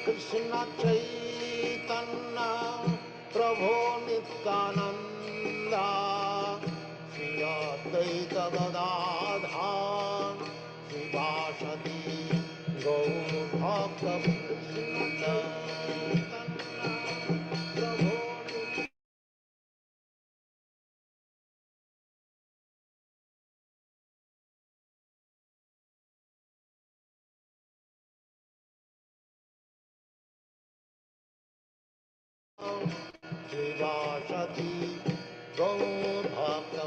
Krishna Chaitanya Prabhu Nityananda Shri Advaita Gadadhar Srivasati Gaur Bhakta Krishna Chaitanya Prabhu Srivasati Gaur Bhakta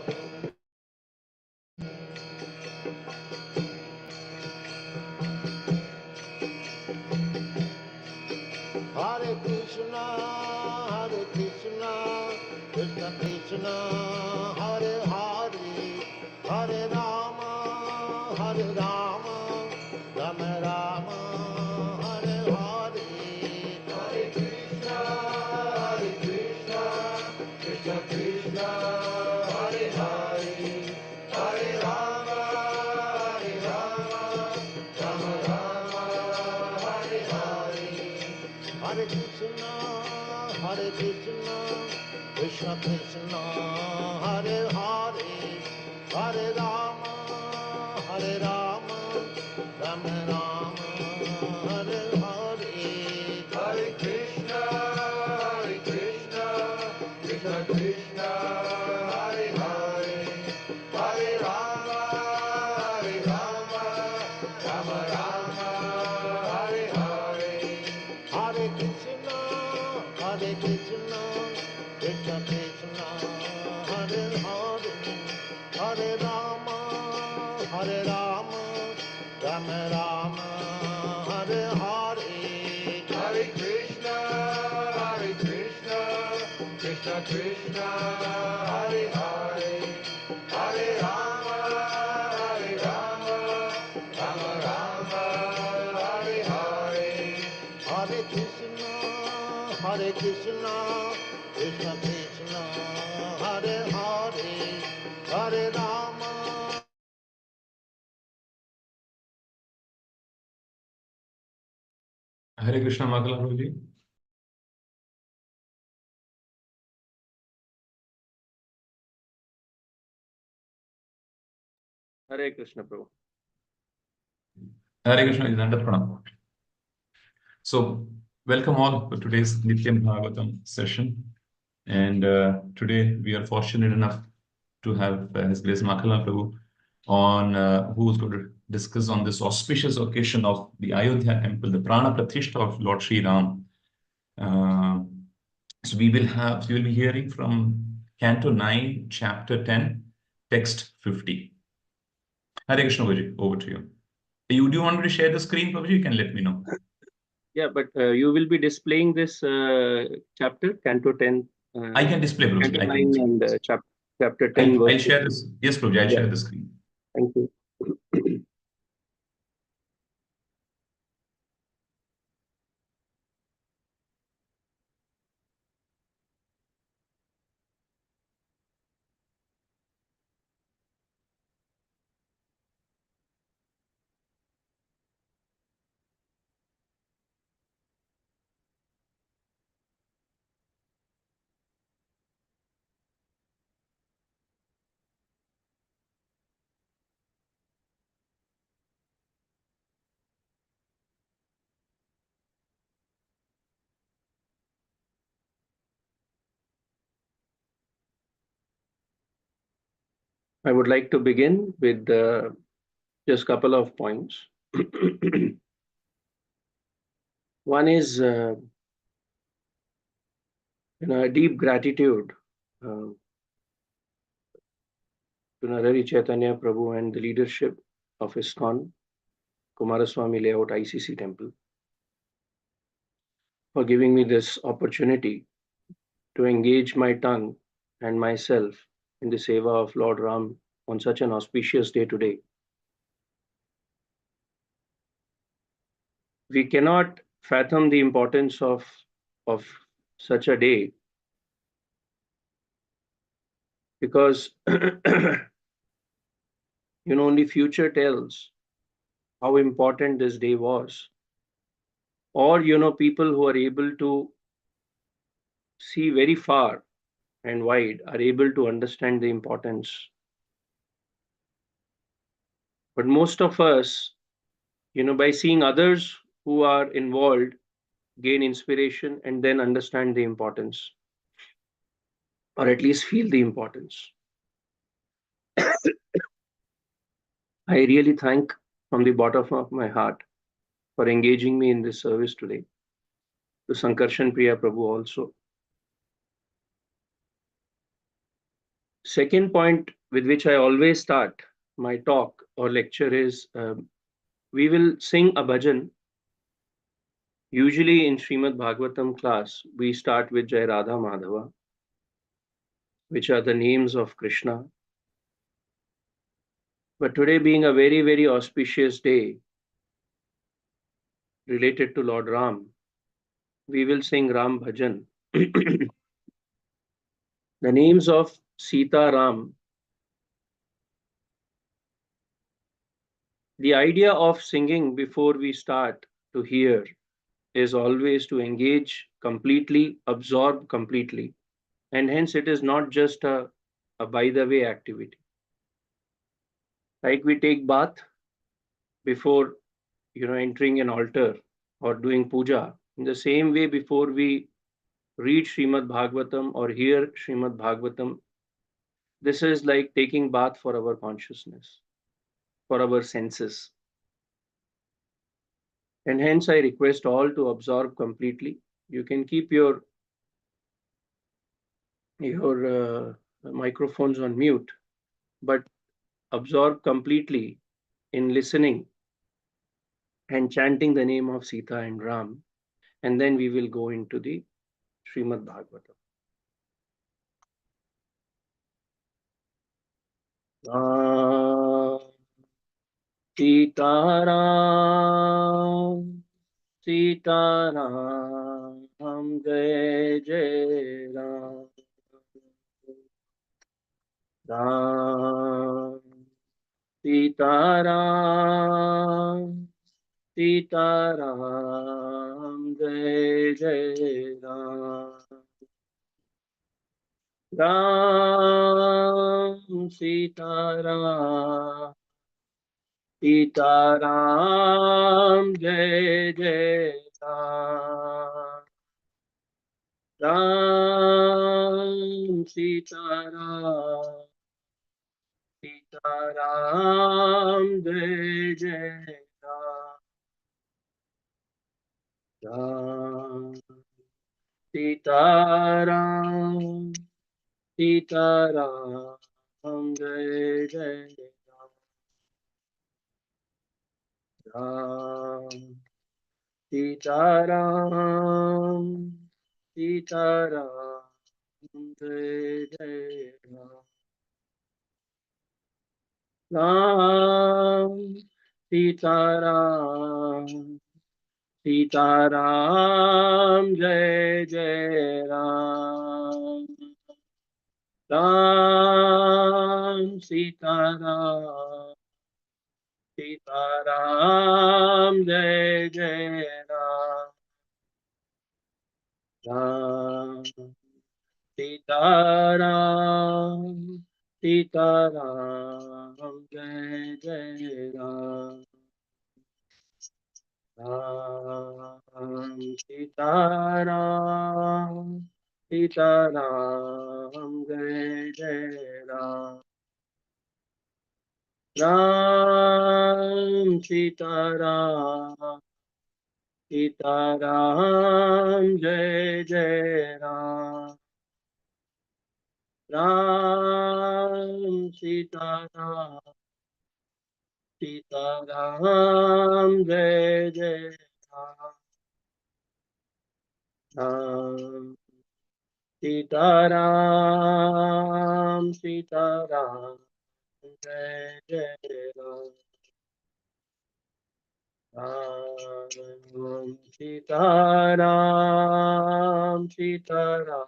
Hare Krishna, Krishna Krishna, Hare Hare, Hare Rama, Rama Rama, Hare Hare, Hare Krishna, Krishna Krishna, Hare Hare, Hare Rama, Rama Rama, Hare Hare. Hare Krishna, Krishna Krishna, Hare Hare, Hare Rama, Rama Rama, Hare Hare. Hare Krishna, Krishna Krishna, Hare Hare, Hare Rama, Rama Rama, Hare Hare. Hare Krishna, Krishna Krishna, Hare Hare, Hare Rama, Rama Rama, Hare Hare. Hare Krishna, Krishna Krishna, Hare Hare, Hare Rama, Rama Rama, Hare Hare. Hare Krishna, Krishna Krishna, Hare Hare, Hare Rama. Hare Krishna, Makhanlal ji. Hare Krishna, Prabhu. Hare Krishna is under pranam. So, welcome all to today's Nityam Bhagavatam session. And today we are fortunate enough to have His Grace Makhanlal Prabhu on who is going to discuss on this auspicious occasion of the Ayodhya temple, the Prana Pratishtha of Lord Sri Ram. So we will be hearing from Canto 9, Chapter 10, Text 50. Hare Krishna, Prabhuji, over to you. Do you want me to share the screen, Prabhuji? You can let me know. Yeah, but you will be displaying this chapter, Canto 10. I can display, Prabhuji. Canto 9 and chapter 10. I'll share this. Yes, Prabhuji, I'll share the screen. Thank you. I would like to begin with just a couple of points. One is, a deep gratitude to Narari Chaitanya Prabhu and the leadership of ISKCON, Kumaraswamy Layout ICC Temple, for giving me this opportunity to engage my tongue and myself in the seva of Lord Ram on such an auspicious day today. We cannot fathom the importance of such a day, because only future tells how important this day was. or people who are able to see very far and wide are able to understand the importance. But most of us, by seeing others who are involved, gain inspiration and then understand the importance, or at least feel the importance. I really thank from the bottom of my heart for engaging me in this service today. To Sankarshan Priya Prabhu also. Second point with which I always start my talk or lecture is we will sing a bhajan. Usually in Srimad Bhagavatam class, we start with Jai Radha Madhava, which are the names of Krishna. But today being a very, very auspicious day related to Lord Ram, we will sing Ram Bhajan. The names of Sita Ram. The idea of singing before we start to hear is always to engage completely, absorb completely. And hence it is not just a by the way activity. Like we take bath before entering an altar or doing puja. In the same way, before we read Srimad Bhagavatam or hear Srimad Bhagavatam, this is like taking bath for our consciousness, for our senses. And hence I request all to absorb completely. You can keep your microphones on mute, but absorb completely in listening and chanting the name of Sita and Ram, and then we will go into the Srimad Bhagavatam. Sita Ram, Sita Ram, Jai Jai Ram, Ram, Sita Ram, Sita Ram, Jai Jai Ram. Ram, Sita Ram, Sita Ram, Jai Jai Ram. Ram, Sita Ram, Sita Ram, Jai Jai Ram. Ram, Sita Ram, Sita Ram, Jai Jai Ram. Sita Ram, Sita Ram, Jai Jai Ram. Ram, Sita Ram, Sita Ram, Jai Jai Ram. Ram, Sita Ram, Sita Ram, Jai Jai Ram. Ram, Sita Ram, Sita Ram, Jai Jai Ram. Ram, Sita Ram, Sita Ram, Jai Jai Ram. Ram, Sita Ram, Sita Ram, Jai Jai Ram. Ram, Sita Ram, Sita Ram, Jai Jai Ram. Ram, Sita Ram, Sita Ram, Jai Jai Ram. Ram, Sita Ram, Sita Ram,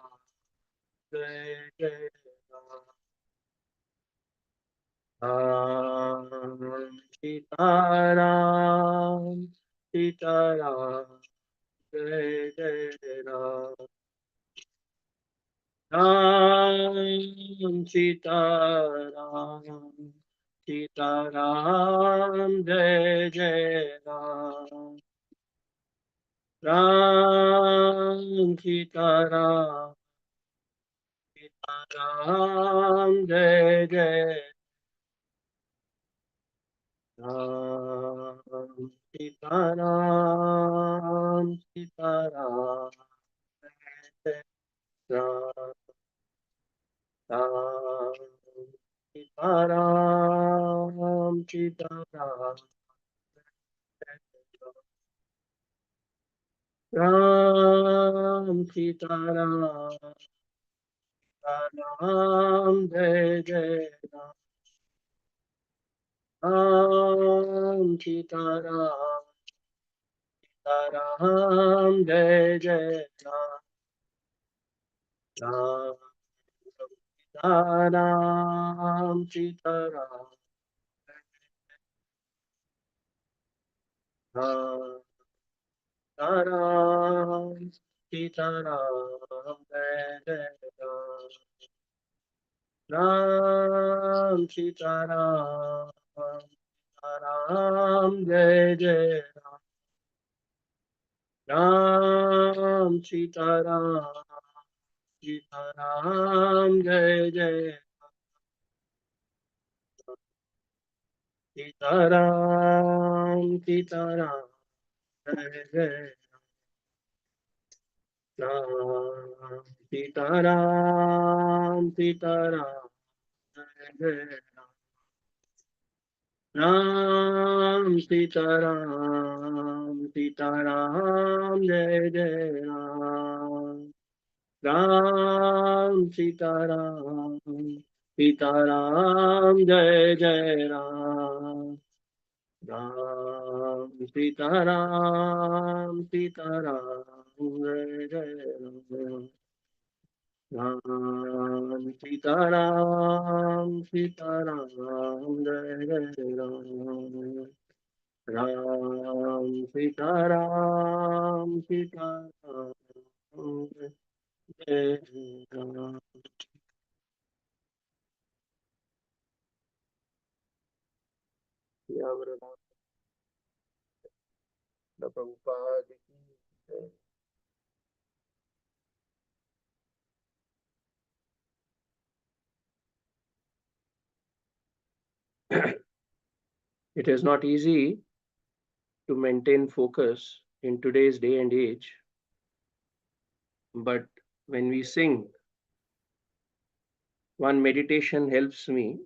Jai Jai Ram. Ram, Sita Ram, Sita Ram, Jai Jai Ram. Ram Sita Ram. Sita Ram. Jai Jai Ram. Ram Sita Ram. Sita Ram. Jai Jai Ram. Sita Ram. Sita Ram. Jai Ram. Ram. Sita Ram. Sita Ram. Ram Sita Ram. Ram Jai Jai Ram. Ram Sita Ram. Ram Jai Jai Ram. Ram Sita Ram. Sita Ram. Ram Sita Ram. Sita Ram. Jai Jai Ram. Ram Sita Ram. Ram Jai Jai Ram. Ram Sita Ram. Sita Ram Jai Jai Ram. Sita Ram. Sita Ram Jai Jai Ram. Sita Ram. Sita Ram Jai Jai Ram. Sita Ram. Sita Ram Jai Jai Ram. Ram Sita Ram. Sita Ram Jai Jai Ram. Ram Sita Ram. Sita Ram Jai Jai Ram. Ram Sita Ram. Sita Ram Jai Jai Ram. Ram Sita Ram. Sita Ram Jai Ram. Yeah, brother. The Prabhupada ki jai. It is not easy to maintain focus in today's day and age, but when we sing, one meditation helps me.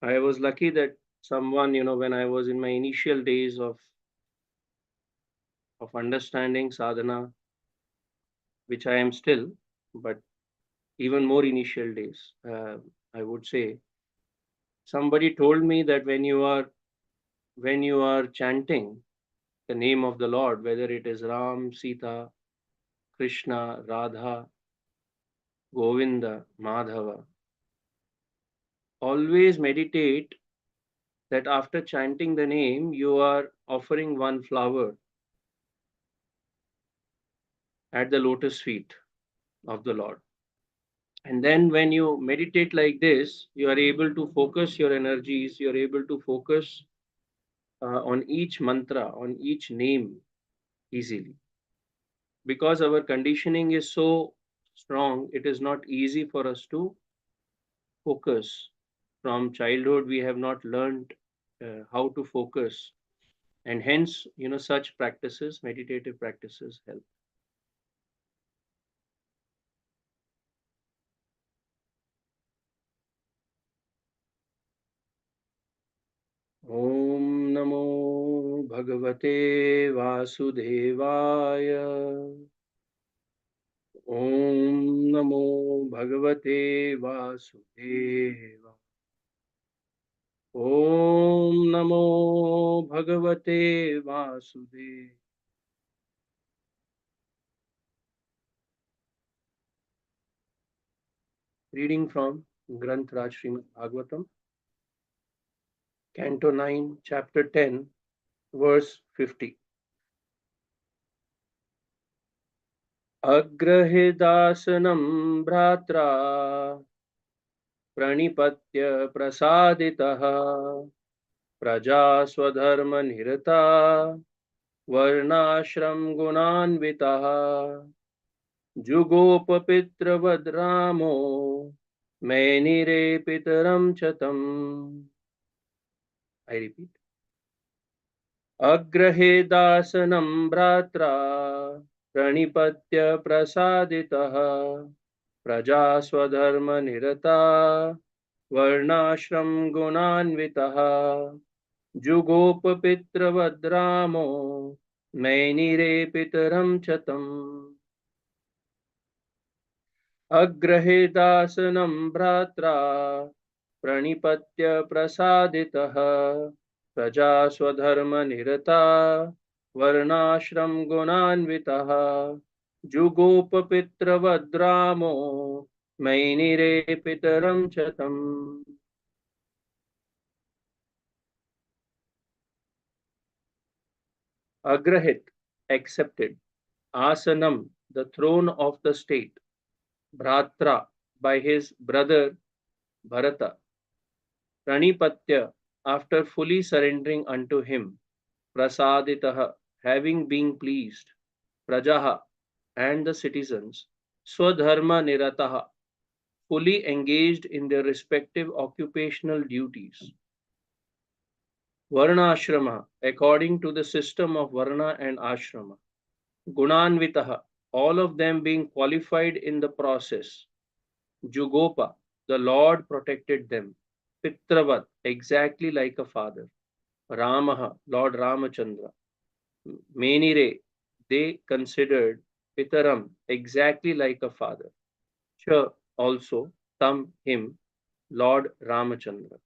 I was lucky that someone, when I was in my initial days of understanding sadhana, which I am still, but even more initial days, I would say, somebody told me that when you are chanting the name of the Lord, whether it is Ram, Sita, Krishna, Radha, Govinda, Madhava, always meditate that after chanting the name, you are offering one flower at the lotus feet of the Lord. And then when you meditate like this, you are able to focus your energies, you are able to focus on each mantra, on each name easily. Because our conditioning is so strong, it is not easy for us to focus. From childhood, we have not learned how to focus, and hence, such practices, meditative practices, help. Om Namo Bhagavate Vasudevaya. Om Namo Bhagavate Vasudevaya. Om Namo Bhagavate Vasudevaya. Reading from Granth Raj Srimad Bhagavatam, Canto 9, Chapter 10, Verse 50. अग्रहेदासनं भ्रात्रा प्रणिपत्य प्रसादितः प्रजा स्वधर्मनिरता वर्णाश्रम गुणान्वितः जुगोपपितृवद् रामो मैनिरे पितरं च तम्. I repeat. अग्रहेदासनं भ्रात्रा प्रणिपत्य प्रसादितः प्रजा स्वधर्मनिरता वर्णाश्रम गुणान्वितः जुगोपपितृवद् रामो मैनिरे पितरं च तम्. अग्रहेदासनं भ्रात्रा प्रणिपत्य प्रसादितः प्रजा स्वधर्मनिरता वर्णाश्रम गुणान्वितः जुगोपपितृवद् रामो मैनिरे पितरं च तम्. Agrahit, accepted. Asanam, the throne of the state. Bhratra, by his brother Bharata. Pranipatya, after fully surrendering unto him. Prasaditaha, having been pleased. Prajaha, and the citizens. Swadharma nirataha, fully engaged in their respective occupational duties. Varna ashrama, according to the system of Varna and Ashrama. Gunanvitaha, all of them being qualified in the process. Jugopa, the Lord protected them. Pitravat, exactly like a father. Ramaha, Lord Ramachandra. Menire, they considered Pitaram, exactly like a father. Cha, also, Tam, him, Lord Ramachandra.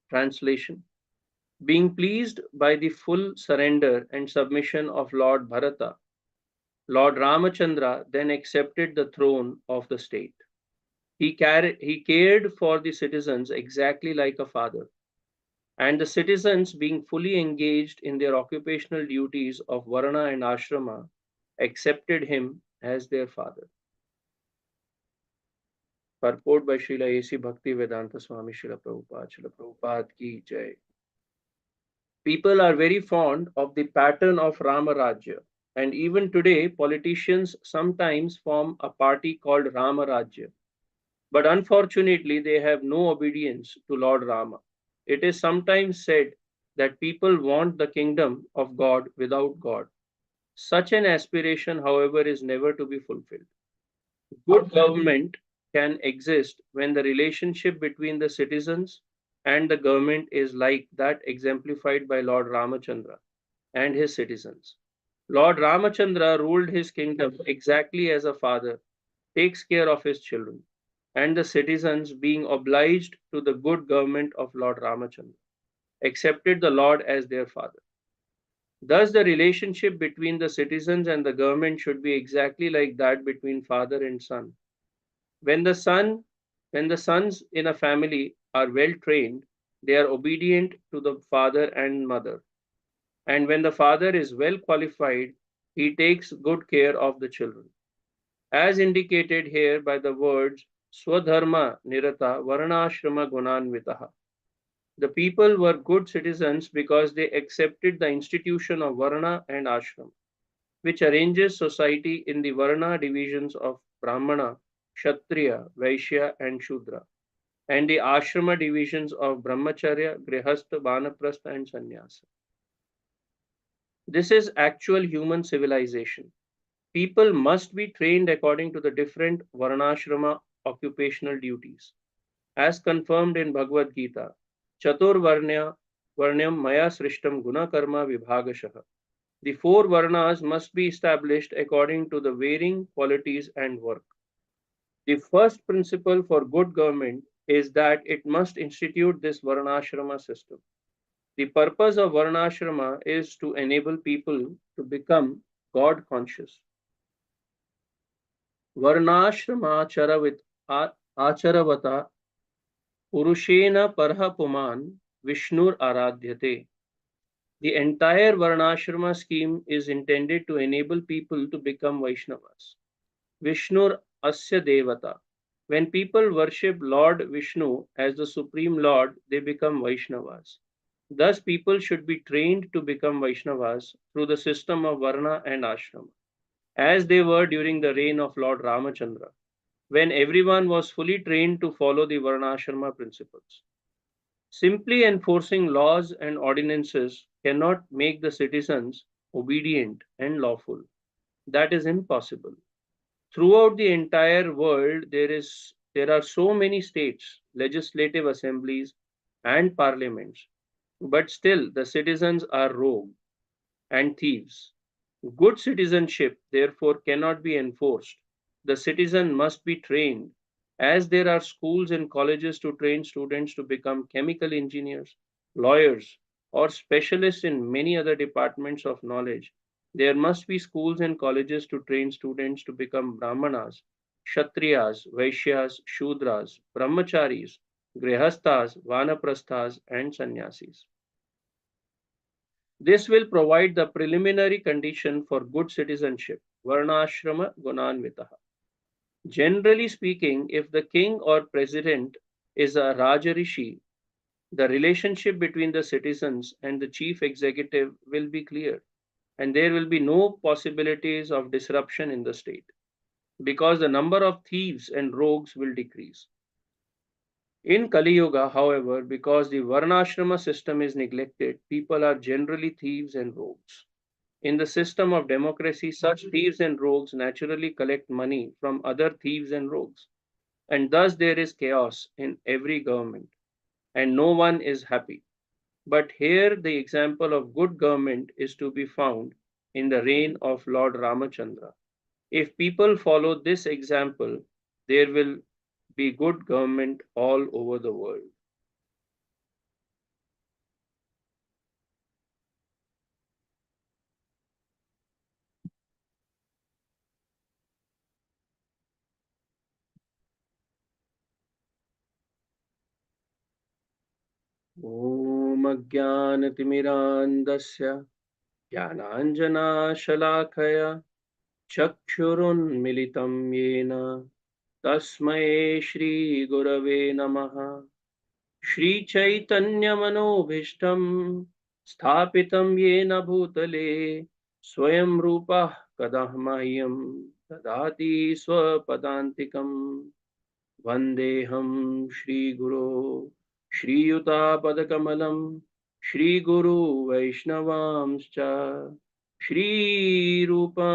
Translation. Being pleased by the full surrender and submission of Lord Bharata, Lord Ramachandra then accepted the throne of the state. He cared for the citizens exactly like a father, and the citizens, being fully engaged in their occupational duties of Varna and Ashrama, accepted him as their father. Purport by Srila A.C. Bhakti Vedanta Swami Srila Prabhupada ki jai. People are very fond of the pattern of Rama Rajya, and even today, politicians sometimes form a party called Rama Rajya. But unfortunately, they have no obedience to Lord Rama. It is sometimes said that people want the kingdom of God without God. Such an aspiration, however, is never to be fulfilled. Good government can exist when the relationship between the citizens and the government is like that exemplified by Lord Ramachandra and his citizens. Lord Ramachandra ruled his kingdom exactly as a father takes care of his children, and the citizens, being obliged to the good government of Lord Ramachandra, accepted the Lord as their father. Thus, the relationship between the citizens and the government should be exactly like that between father and son. When the son, when the sons in a family are well trained, they are obedient to the father and mother. And when the father is well qualified, he takes good care of the children. As indicated here by the words Swadharma Nirata Varnashrama Gunanvitaha. The people were good citizens because they accepted the institution of Varna and Ashram, which arranges society in the Varna divisions of Brahmana, Kshatriya, Vaishya, and Shudra, and the Ashrama divisions of Brahmacharya, Grihastha, Banaprastha, and Sannyasa. This is actual human civilization. People must be trained according to the different Varnashrama occupational duties. As confirmed in Bhagavad Gita, Chatur Varnyam Maya Srishtam Guna Karma Vibhagashaha. The four Varnas must be established according to the varying qualities and work. The first principle for good government is that it must institute this Varnashrama system. The purpose of Varnashrama is to enable people to become God conscious. Varnashramachara acharavata purushena parha puman Vishnur aradhyate. The entire Varnashrama scheme is intended to enable people to become Vaishnavas. Vishnur Asya Devata. When people worship Lord Vishnu as the Supreme Lord, they become Vaishnavas. Thus, people should be trained to become Vaishnavas through the system of Varna and Ashrama, as they were during the reign of Lord Ramachandra, when everyone was fully trained to follow the Varnashrama principles. Simply enforcing laws and ordinances cannot make the citizens obedient and lawful. That is impossible. Throughout the entire world, there are so many states, legislative assemblies, and parliaments, but still the citizens are rogue and thieves. Good citizenship, therefore, cannot be enforced. The citizen must be trained. As there are schools and colleges to train students to become chemical engineers, lawyers, or specialists in many other departments of knowledge, there must be schools and colleges to train students to become Brahmanas, Kshatriyas, Vaishyas, Shudras, Brahmacharis, Grihasthas, Vanaprasthas, and Sannyasis. This will provide the preliminary condition for good citizenship, Varnashrama Gunanvitaha. Generally speaking, if the king or president is a Rajarishi, the relationship between the citizens and the chief executive will be clear, and there will be no possibilities of disruption in the state, because the number of thieves and rogues will decrease. In Kali Yuga, however, because the Varnashrama system is neglected, people are generally thieves and rogues. In the system of democracy, such thieves and rogues naturally collect money from other thieves and rogues, and thus there is chaos in every government, and no one is happy. But here the example of good government is to be found in the reign of Lord Ramachandra. If people follow this example, there will be good government all over the world. ॐ अज्ञानतिमिरान्धस्य ज्ञानाञ्जनाशलाकया चक्षुरुन्मिलितं येन तस्मै श्रीगुरवे नमः। श्रीचैतन्यमनोभीष्टं स्थापितं येन भूतले स्वयं रूपः कदा मह्यं ददाति स्वपदान्तिकम्। वन्देऽहं श्रीगुरो श्रीयुतापदकमलं श्रीगुरु वैष्णवांश्च श्रीरूपा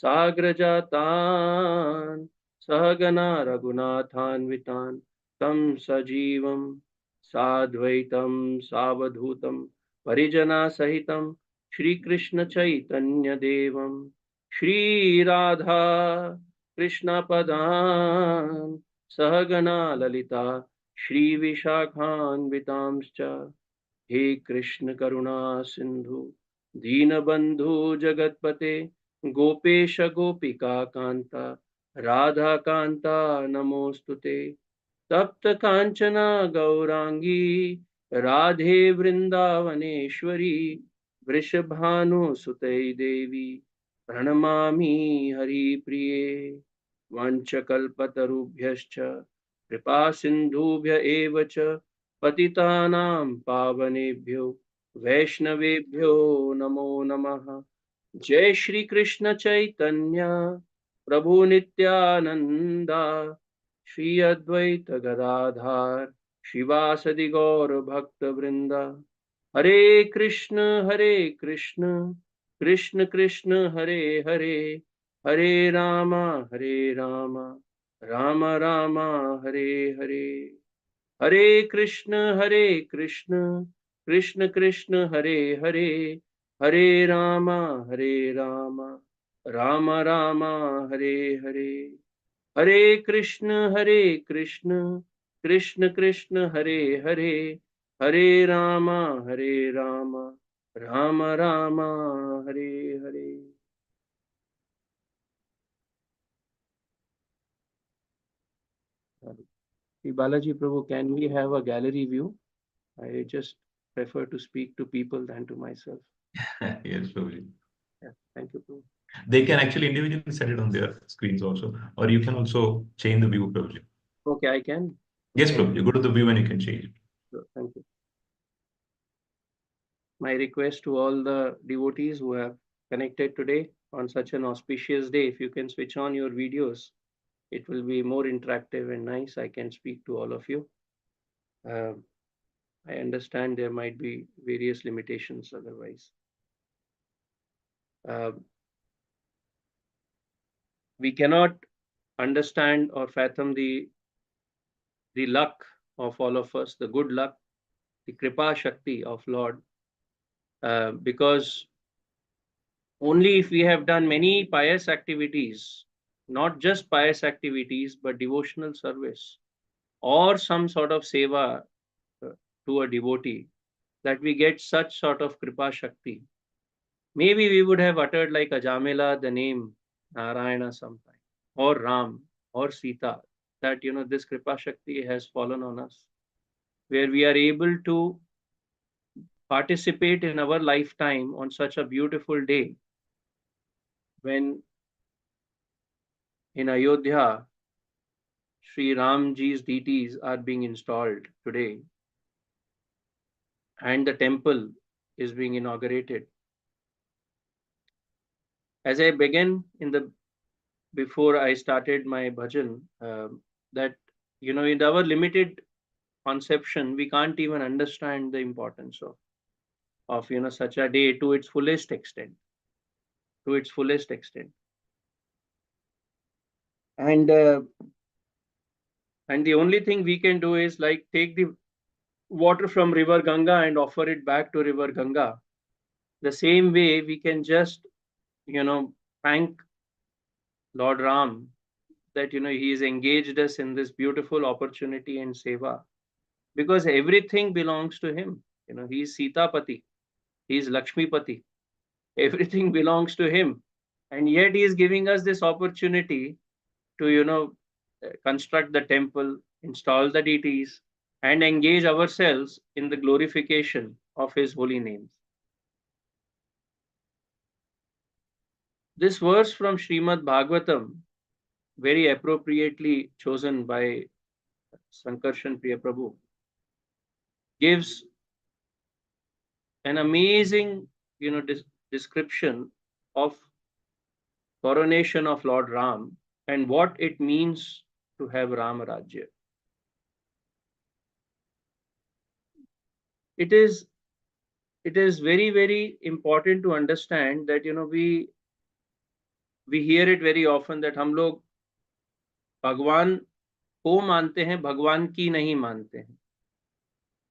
साग्रजातान् सहगना रघुनाथान्वितान् तं सजीवं साद्वैतं सावधूतं परिजनासहितं श्रीकृष्णचैतन्यदेवं श्रीराधा कृष्णपदान् सहगना ललिता श्रीविशाखान्वितांश्च। हे कृष्ण करुणा सिन्धु दीनबन्धु जगत्पते गोपेश गोपिका कान्ता राधा कान्ता नमोऽस्तुते। तप्त काञ्चना गौरांगी राधे वृन्दावनेश्वरी वृषभानुसुते देवी प्रणमामि हरिप्रिये। वंशकल्पतरुभ्यश्च कृपा सिन्धुभ्य एव च पतितानां पावनेभ्यो वैष्णवेभ्यो नमो नमः। जय श्री कृष्ण चैतन्य प्रभु नित्यानंदा श्री अद्वैत गदाधार शिवासदि गौर भक्त वृंदा। हरे कृष्ण कृष्ण कृष्ण हरे हरे, हरे राम राम राम हरे हरे। हरे कृष्ण कृष्ण कृष्ण हरे हरे, हरे राम राम राम हरे हरे। हरे कृष्ण कृष्ण कृष्ण हरे हरे, हरे Ram Ram Ram Hare Hare. Balaji Prabhu, can we have a gallery view? I just prefer to speak to people than to myself. Yes, Prabhuji. Yeah, thank you, Prabhu. They can actually individually set it on their screens also, or you can also change the view, Prabhuji. Okay, I can. Yes, Prabhuji. Go to the view and you can change it. Thank you. My request to all the devotees who have connected today on such an auspicious day, if you can switch on your videos, it will be more interactive and nice. I can speak to all of you. I understand there might be various limitations otherwise. Uh, we cannot understand or fathom the luck of all of us, the good luck, the kripa shakti of Lord, because only if we have done many pious activities, not just pious activities, but devotional service or some sort of seva uh, to a devotee, that we get such sort of kripa shakti. Maybe we would have uttered like Ajamila the name Narayana sometime, or Ram, or Sita, that this kripa shakti has fallen on us, where we are able to participate in our lifetime on such a beautiful day when in Ayodhya, Sri Ramji's deities are being installed today and the temple is being inaugurated. As I began in the before I started my bhajan, that in our limited conception, we can't even understand the importance of such a day to its fullest extent, to its fullest extent. And the only thing we can do is like take the water from river Ganga and offer it back to river Ganga. The same way we can just thank Lord Ram that he has engaged us in this beautiful opportunity and seva, because everything belongs to him. He is Sitapati, he is Lakshmipati, everything belongs to him, and yet he is giving us this opportunity to construct the temple, install the deities, and engage ourselves in the glorification of his holy names. This verse from Srimad Bhagavatam, very appropriately chosen by Sankarshan Priya Prabhu, gives an amazing description of coronation of Lord Ram and what it means to have Ram Rajya. It is very, very important to understand that we hear it very often that हम लोग भगवान को मानते हैं, भगवान की नहीं मानते हैं.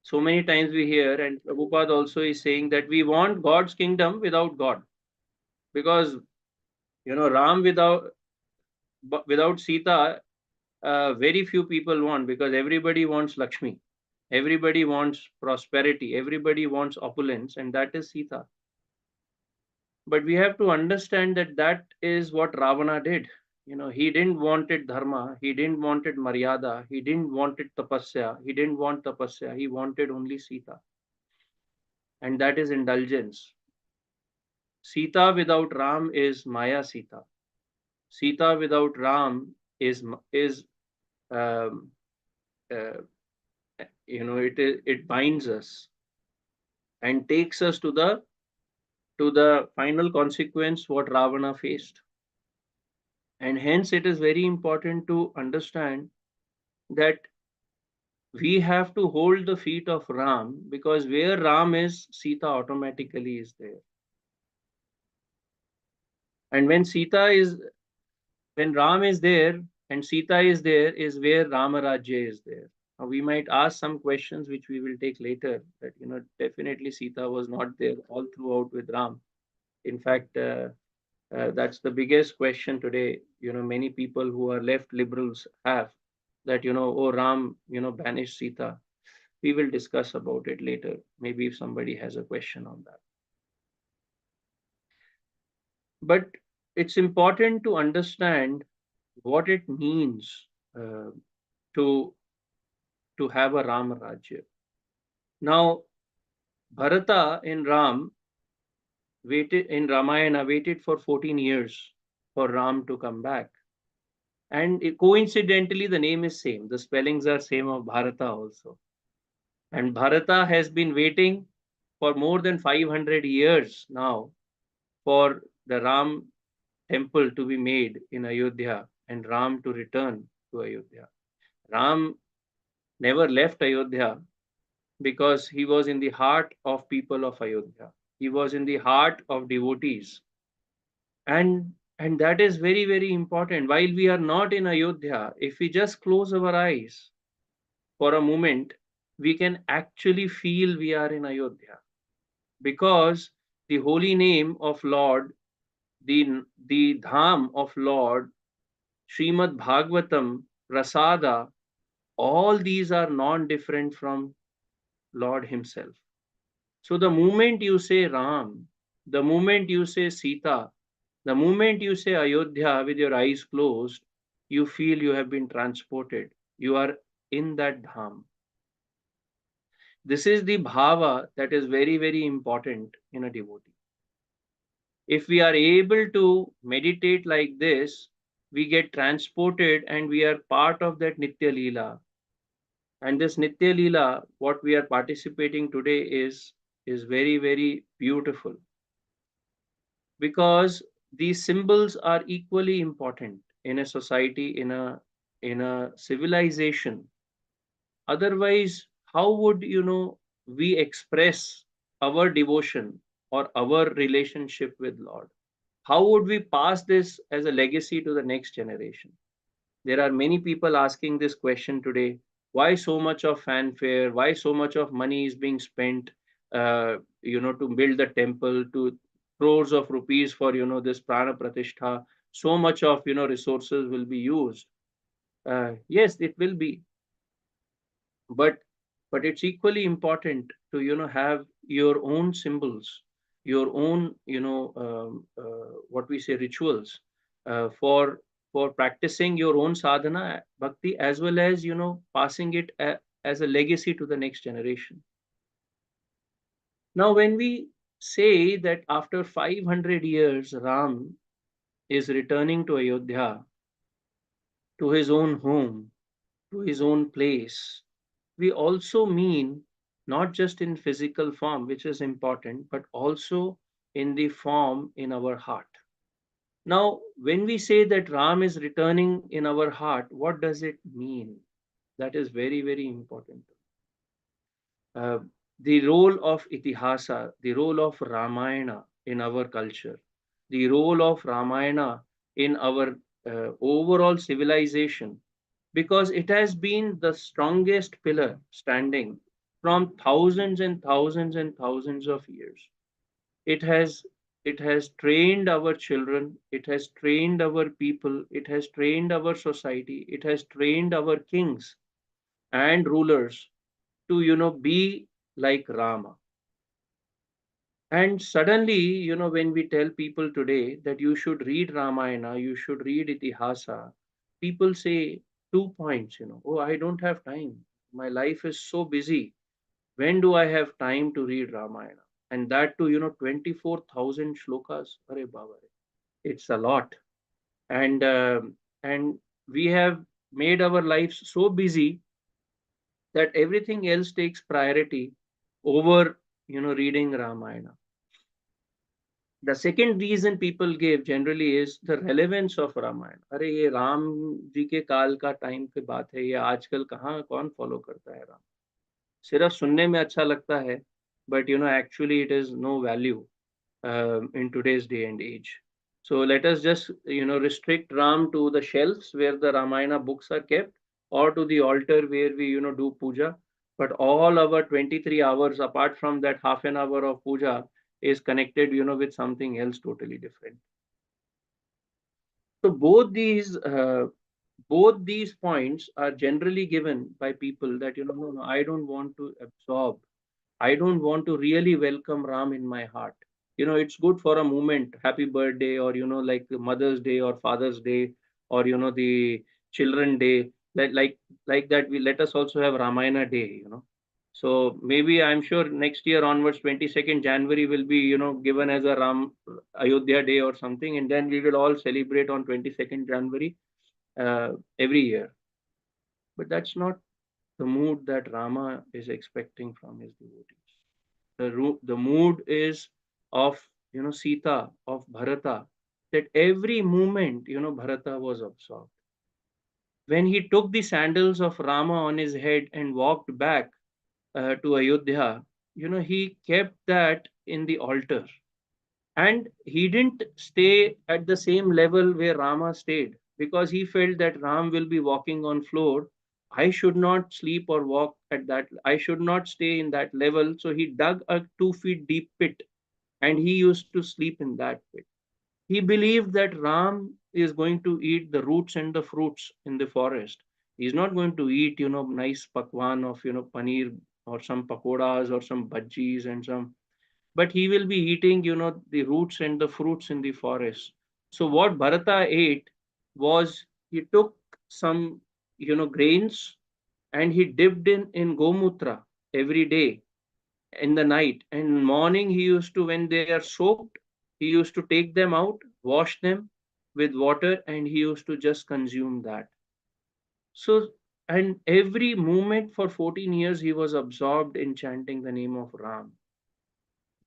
So many times we hear, and Prabhupada also is saying that we want God's kingdom without God, because Ram without Sita, very few people want, because everybody wants Lakshmi, everybody wants prosperity, everybody wants opulence, and that is Sita. But we have to understand that that is what Ravana did. He didn't wanted dharma, he didn't wanted maryada, he didn't wanted tapasya, he didn't want tapasya, he wanted only Sita. And that is indulgence. Sita without Ram is Maya Sita. Sita without Ram is um, uh, it binds us and takes us to the final consequence what Ravana faced. And hence it is very important to understand that we have to hold the feet of Ram, because where Ram is, Sita automatically is there. And when Ram is there and Sita is there, is where Ramarajya is there. Now we might ask some questions which we will take later, that definitely Sita was not there all throughout with Ram. In fact, that's the biggest question today. Many people who are left liberals have, that oh, Ram banished Sita. We will discuss about it later, maybe if somebody has a question on that. But it's important to understand what it means to have a Ram Rajya. Now, Bharata in Ramayana waited for 14 years for Ram to come back. And coincidentally, the name is same. The spellings are same of Bharata also. And Bharata has been waiting for more than 500 years now for the Ram temple to be made in Ayodhya and Ram to return to Ayodhya. Ram never left Ayodhya because he was in the heart of people of Ayodhya. He was in the heart of devotees. And that is very, very important. While we are not in Ayodhya, if we just close our eyes for a moment, we can actually feel we are in Ayodhya because the holy name of Lord, the Dham of Lord, Srimad Bhagavatam, Prasada, all these are non-different from Lord Himself. So the moment you say Ram, the moment you say Sita, the moment you say Ayodhya with your eyes closed, you feel you have been transported. You are in that Dham. This is the bhava that is very, very important in a devotee. If we are able to meditate like this, we get transported and we are part of that Nitya Leela. And this Nitya Leela, what we are participating today is very, very beautiful because these symbols are equally important in a society, in a civilization. Otherwise, how would we express our devotion or our relationship with Lord? How would we pass this as a legacy to the next generation? There are many people asking this question today. Why so much of fanfare? Why so much of money is being spent, to build the temple, to crores of rupees for, this prana pratishtha? So much of, resources will be used. Yes, it will be, but it's equally important to, have your own symbols, your own, what we say rituals, for practicing your own sadhana bhakti as well as, passing it as a legacy to the next generation. Now when we say that after 500 years Ram is returning to Ayodhya, to his own home, to his own place, we also mean not just in physical form, which is important, but also in the form in our heart. Now, when we say that Ram is returning in our heart, what does it mean? That is very, very important. Uh, the role of Itihasa, the role of Ramayana in our culture, the role of Ramayana in our overall civilization, because it has been the strongest pillar standing from thousands and thousands and thousands of years. It has it has trained our children, it has trained our people, it has trained our society, it has trained our kings and rulers to be like Rama. And suddenly, when we tell people today that you should read Ramayana, you should read Itihasa, people say 2 points, oh, I don't have time. My life is so busy. When do I have time to read Ramayana? And that too, 24,000 shlokas. Arey Baba, it's a lot. And we have made our lives so busy that everything else takes priority over, reading Ramayana. The second reason people give generally is the relevance of Ramayana. अरे ये राम जी के काल का time की बात है, ये आजकल कहाँ कौन फॉलो करता है राम? सिर्फ सुनने में अच्छा लगता है, but actually it is no value in today's day and age. So let us just restrict Ram to the shelves where the Ramayana books are kept, or to the altar where we do puja. But all our 23 hours apart from that half an hour of puja is connected with something else totally different. So both these points are generally given by people that no, no, I don't want to absorb, I don't want to really welcome Ram in my heart. It's good for a moment, happy birthday, or like the Mother's Day or Father's Day, or the Children Day. Like that, we let us also have Ramayana Day. So maybe I'm sure next year onwards, 22nd January will be, given as a Ram Ayodhya Day or something, and then we will all celebrate on 22nd January every year. But that's not the mood that Rama is expecting from his devotees. The mood is of, Sita, of Bharata, that every moment, Bharata was absorbed. When he took the sandals of Rama on his head and walked back to Ayodhya, he kept that in the altar. And he didn't stay at the same level where Rama stayed, because he felt that Ram will be walking on floor. I should not sleep or walk at that. I should not stay in that level. So he dug a 2 feet deep pit and he used to sleep in that pit. He believed that Ram is going to eat the roots and the fruits in the forest. He's not going to eat, nice pakwan of, paneer or some pakoras or some bhajis and some, but he will be eating, the roots and the fruits in the forest. So what Bharata ate was, he took some, grains, and he dipped in gomutra every day in the night, and morning he used to, when they are soaked, he used to take them out, wash them with water, and he used to just consume that. So, and every moment for 14 years he was absorbed in chanting the name of Ram.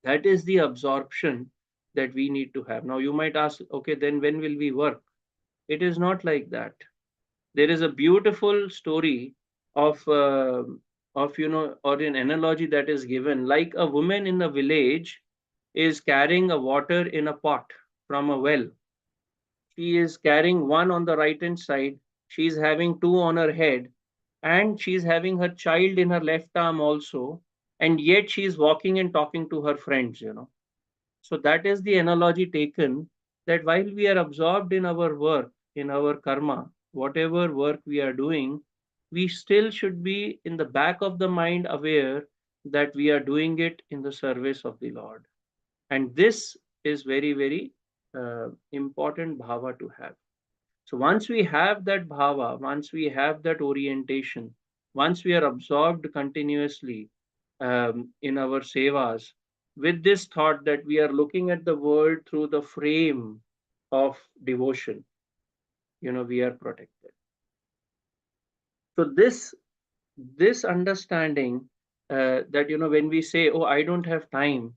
That is the absorption that we need to have. Now you might ask, okay, then when will we work? It is not like that. There is a beautiful story of or an analogy that is given, like a woman in a village is carrying a water in a pot from a well. She is carrying one on the right hand side, she's having two on her head, and she's having her child in her left arm also, and yet she's walking and talking to her friends. So that is the analogy taken, that while we are absorbed in our work, in our karma, whatever work we are doing, we still should be in the back of the mind aware that we are doing it in the service of the Lord. And this is very, very important bhava to have. So once we have that bhava, once we have that orientation, once we are absorbed continuously in our sevas, with this thought that we are looking at the world through the frame of devotion, we are protected. So this understanding, that, when we say, oh, I don't have time,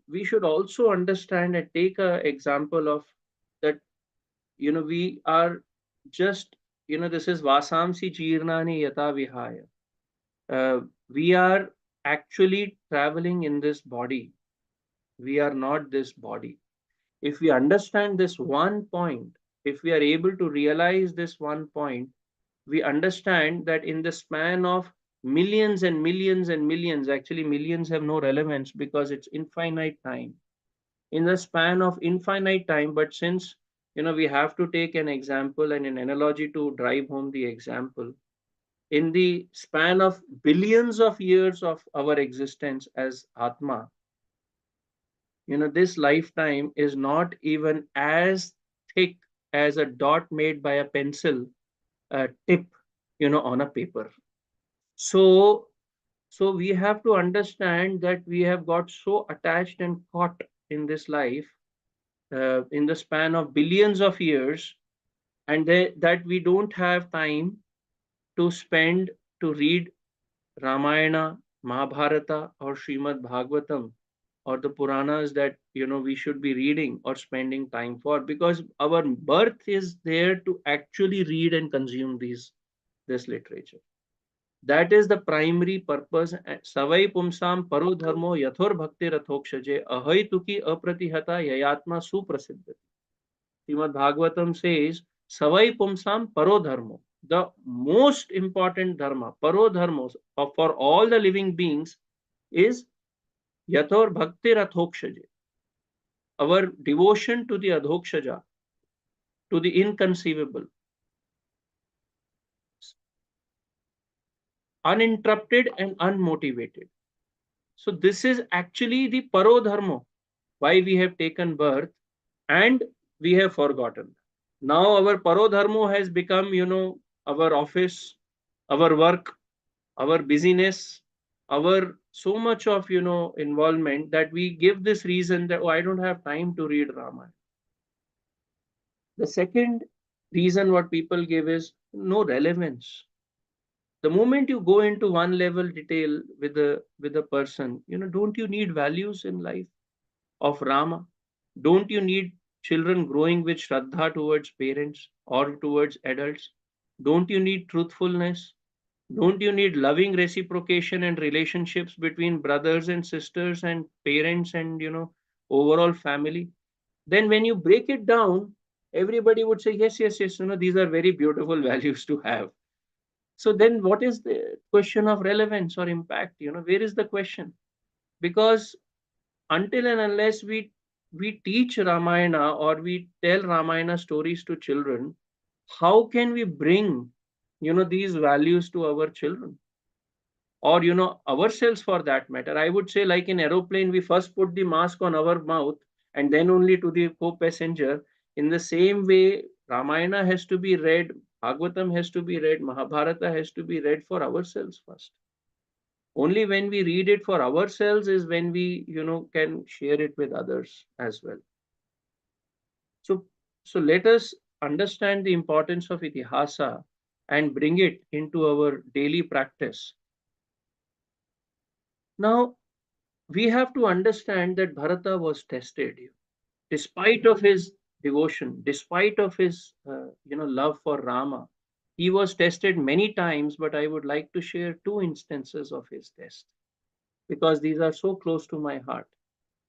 we should also understand and take a example of that. We are just, this is vasamsi jirnani yata vihaya. We are actually traveling in this body. We are not this body. If we understand this one point, if we are able to realize this one point, we understand that in the span of millions and millions and millions, actually millions have no relevance because it's infinite time. In the span of infinite time, but since, we have to take an example and an analogy to drive home the example, in the span of billions of years of our existence as Atma, this lifetime is not even as thick as a dot made by a pencil tip, on a paper. So, so we have to understand that we have got so attached and caught in this life, in the span of billions of years, and that we don't have time to spend to read Ramayana, Mahabharata, or Srimad Bhagavatam, or the Puranas that, we should be reading or spending time for, because our birth is there to actually read and consume this literature. That is the primary purpose. Savai pumsam paro dharmo yathor bhakti rathokshaje ahai tuki apratihata yayatma suprasiddhati. Srimad Bhagavatam says, Savai pumsam paro dharmo. The most important dharma, paro dharmos, for all the living beings is yathor bhakti rathokshaje. Our devotion to the adhokshaja, to the inconceivable, uninterrupted and unmotivated. So this is actually the paro dharma, why we have taken birth and we have forgotten. Now our paro dharma has become, our office, our work, our busyness, our so much of involvement that we give this reason that, oh, I don't have time to read Ramayana. The second reason what people give is no relevance. The moment you go into one level detail with a person, don't you need values in life of Rama? Don't you need children growing with Shraddha towards parents or towards adults? Don't you need truthfulness? Don't you need loving reciprocation and relationships between brothers and sisters and parents and overall family? Then when you break it down, everybody would say, yes, yes, yes, these are very beautiful values to have. So then what is the question of relevance or impact? Where is the question? Because until and unless we teach Ramayana or we tell Ramayana stories to children, how can we bring these values to our children or ourselves for that matter? I would say, like in aeroplane, we first put the mask on our mouth and then only to the co-passenger. In the same way, Ramayana has to be read, Bhagavatam has to be read, Mahabharata has to be read for ourselves first. Only when we read it for ourselves is when we can share it with others as well. So so let us understand the importance of itihasa and bring it into our daily practice. Now we have to understand that Bharata was tested, despite of his devotion, despite of his love for Rama. He was tested many times, but I would like to share two instances of his test because these are so close to my heart.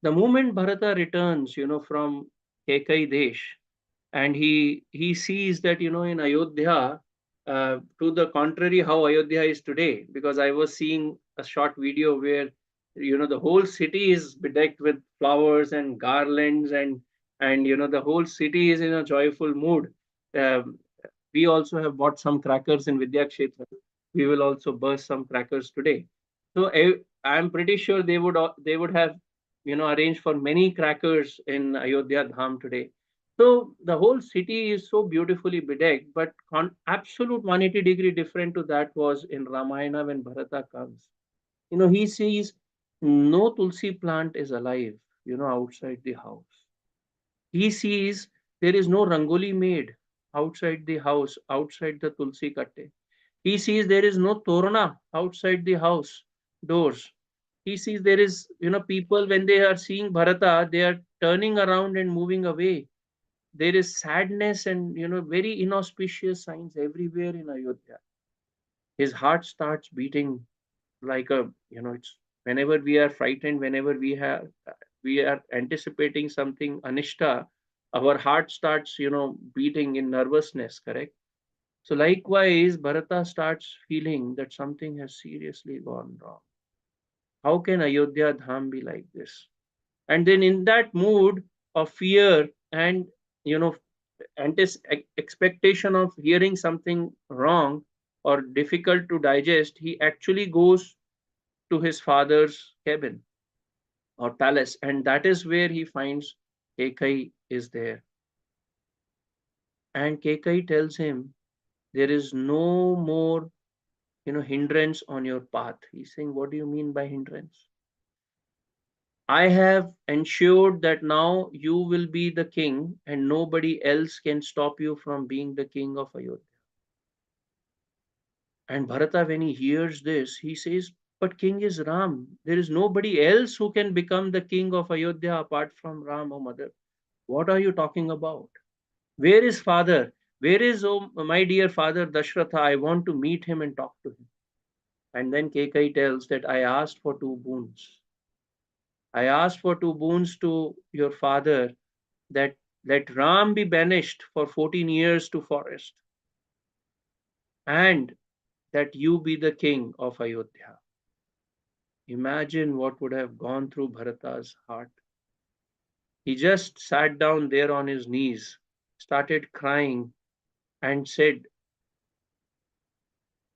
The moment Bharata returns, from Kekai Desh, and he sees that in Ayodhya, to the contrary how Ayodhya is today, because I was seeing a short video where the whole city is bedecked with flowers and garlands, and the whole city is in a joyful mood. Um, we also have bought some crackers in Vidyakshetra. We will also burst some crackers today. So I'm pretty sure they would have arranged for many crackers in Ayodhya Dham today. So the whole city is so beautifully bedecked, but absolute 180-degree different to that was in Ramayana when Bharata comes. He sees no Tulsi plant is alive, outside the house. He sees there is no Rangoli made outside the house, outside the Tulsi katte. He sees there is no Torna outside the house doors. He sees there is, people when they are seeing Bharata, they are turning around and moving away. There is sadness and very inauspicious signs everywhere in Ayodhya. His heart starts beating like a it's whenever we are frightened, whenever we are anticipating something anishta, our heart starts beating in nervousness, correct? So likewise, Bharata starts feeling that something has seriously gone wrong. How can Ayodhya Dham be like this? And then in that mood of fear and you know expectation of hearing something wrong or difficult to digest, he actually goes to his father's cabin or palace, and that is where he finds Kekai is there. And Kekai tells him there is no more hindrance on your path. He's saying, what do you mean by hindrance? I have ensured that now you will be the king and nobody else can stop you from being the king of Ayodhya. And Bharata, when he hears this, he says, but king is Ram. There is nobody else who can become the king of Ayodhya apart from Ram, O mother. What are you talking about? Where is father? Where is, oh, my dear father Dashratha? I want to meet him and talk to him. And then Kekai tells that I asked for two boons. I asked for two boons to your father, that let Ram be banished for 14 years to forest and that you be the king of Ayodhya. Imagine what would have gone through Bharata's heart. He just sat down there on his knees, started crying, and said,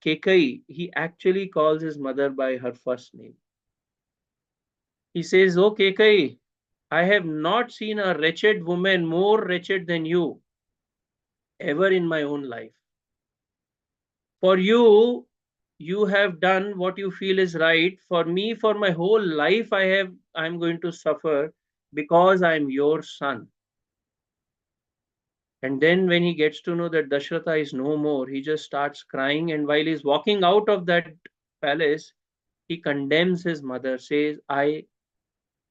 Kekai, he actually calls his mother by her first name. He says, oh Kekai, I have not seen a wretched woman more wretched than you ever in my own life. For you, you have done what you feel is right. For me, for my whole life, I'm going to suffer because I'm your son. And then when he gets to know that Dashratha is no more, he just starts crying. And while he's walking out of that palace, he condemns his mother, says, I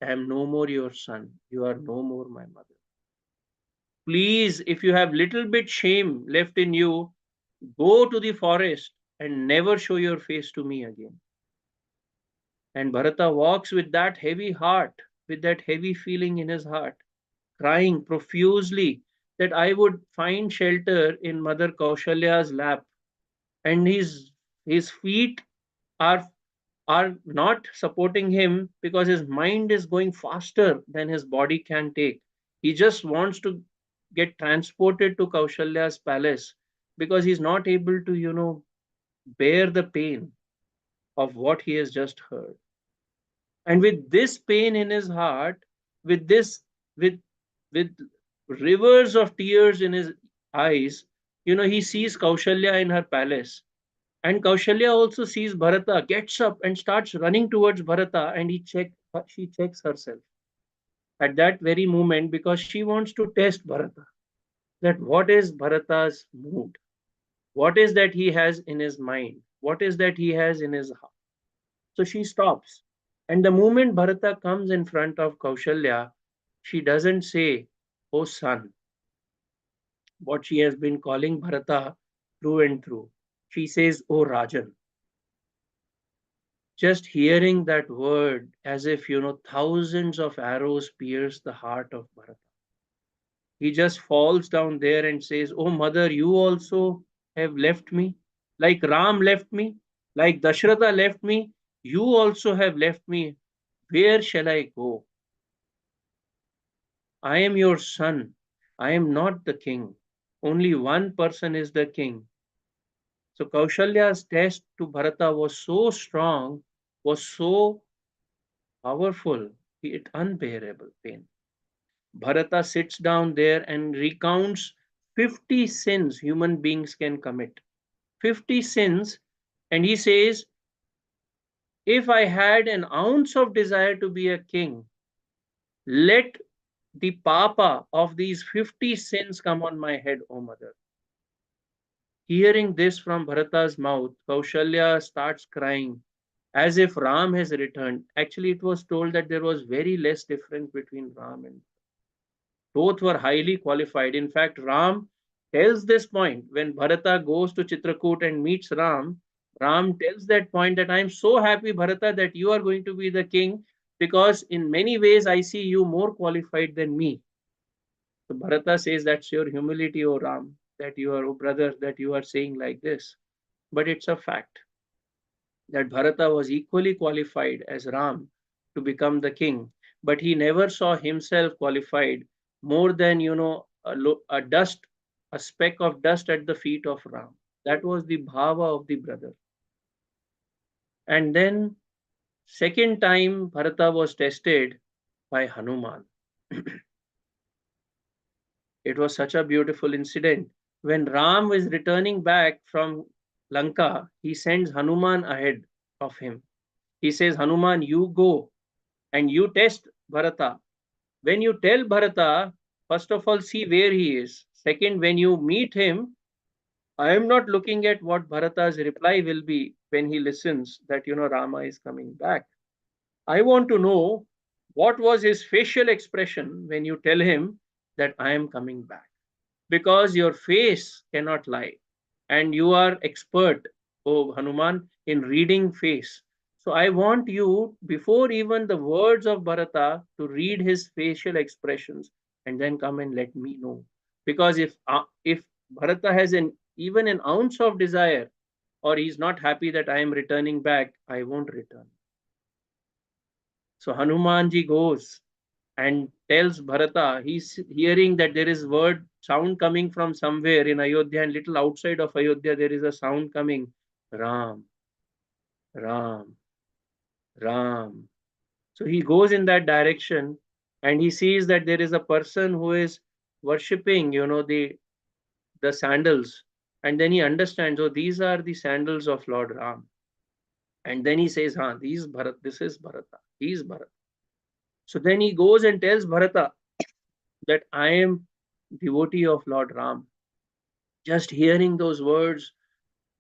am no more your son. You are no more my mother. Please, if you have little bit shame left in you, go to the forest and never show your face to me again. And Bharata walks with that heavy heart, with that heavy feeling in his heart, crying profusely that I would find shelter in Mother Kaushalya's lap. And his feet are are not supporting him because his mind is going faster than his body can take. He just wants to get transported to Kaushalya's palace because he's not able to, bear the pain of what he has just heard. And with this pain in his heart, with this, with rivers of tears in his eyes, he sees Kaushalya in her palace. And Kaushalya also sees Bharata, gets up and starts running towards Bharata, and she checks herself at that very moment because she wants to test Bharata. That what is Bharata's mood? What is that he has in his mind? What is that he has in his heart? So she stops. And the moment Bharata comes in front of Kaushalya, she doesn't say, oh son, what she has been calling Bharata through and through. She says, oh Rajan. Just hearing that word, as if, thousands of arrows pierce the heart of Bharata. He just falls down there and says, oh mother, you also have left me. Like Ram left me, like Dashratha left me, you also have left me. Where shall I go? I am your son. I am not the king. Only one person is the king. So Kaushalya's test to Bharata was so strong, was so powerful, it unbearable pain. Bharata sits down there and recounts 50 sins human beings can commit. 50 sins, and he says, if I had an ounce of desire to be a king, let the papa of these 50 sins come on my head, O mother. Hearing this from Bharata's mouth, Kaushalya starts crying as if Ram has returned. Actually, it was told that there was very less difference between Ram and both were highly qualified. In fact, Ram tells this point when Bharata goes to Chitrakoot and meets Ram. Ram tells that point that I am so happy, Bharata, that you are going to be the king because in many ways I see you more qualified than me. So Bharata says that's your humility, O Ram, that you are, O brother, that you are saying like this. But it's a fact that Bharata was equally qualified as Ram to become the king, but he never saw himself qualified more than a dust, a speck of dust at the feet of Ram. That was the bhava of the brother. And then second time Bharata was tested by Hanuman. It was such a beautiful incident. When Ram was returning back from Lanka, he sends Hanuman ahead of him. He says, Hanuman, you go and you test Bharata. When you tell Bharata, first of all, see where he is. Second, when you meet him, I am not looking at what Bharata's reply will be when he listens that, Rama is coming back. I want to know what was his facial expression when you tell him that I am coming back. Because your face cannot lie. And you are expert, oh Hanuman, in reading face. So I want you, before even the words of Bharata, to read his facial expressions and then come and let me know. Because if Bharata has even an ounce of desire, or he's not happy that I am returning back, I won't return. So Hanumanji goes and tells Bharata, he's hearing that there is word sound coming from somewhere in Ayodhya, and little outside of Ayodhya there is a sound coming, Ram, Ram, Ram. So he goes in that direction and he sees that there is a person who is worshipping, the sandals. And then he understands, oh, these are the sandals of Lord Ram. And then he says, this is Bharata. He is Bharata. So then he goes and tells Bharata that I am devotee of Lord Ram. Just hearing those words,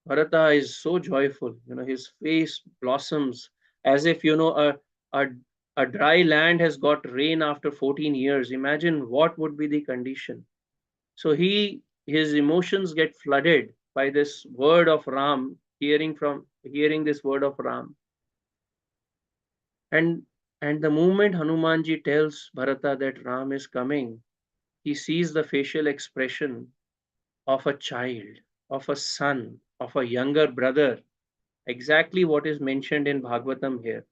Bharata is so joyful. His face blossoms as if, a, a dry land has got rain after 14 years. Imagine what would be the condition. So his emotions get flooded by this word of Ram, hearing this word of Ram. And the moment Hanumanji tells Bharata that Ram is coming, he sees the facial expression of a child, of a son, of a younger brother, exactly what is mentioned in Bhagavatam here.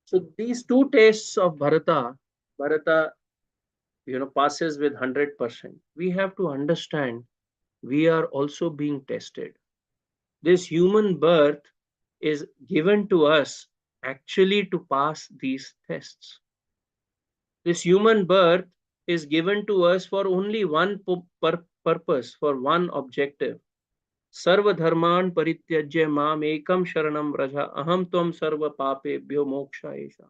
So these two tastes of Bharata, passes with 100%. We have to understand we are also being tested. This human birth is given to us actually to pass these tests. This human birth is given to us for only one purpose, for one objective. Sarva dharman parityajya mam ekam sharanam vraja aham tvam sarva papebhyo mokshayesha.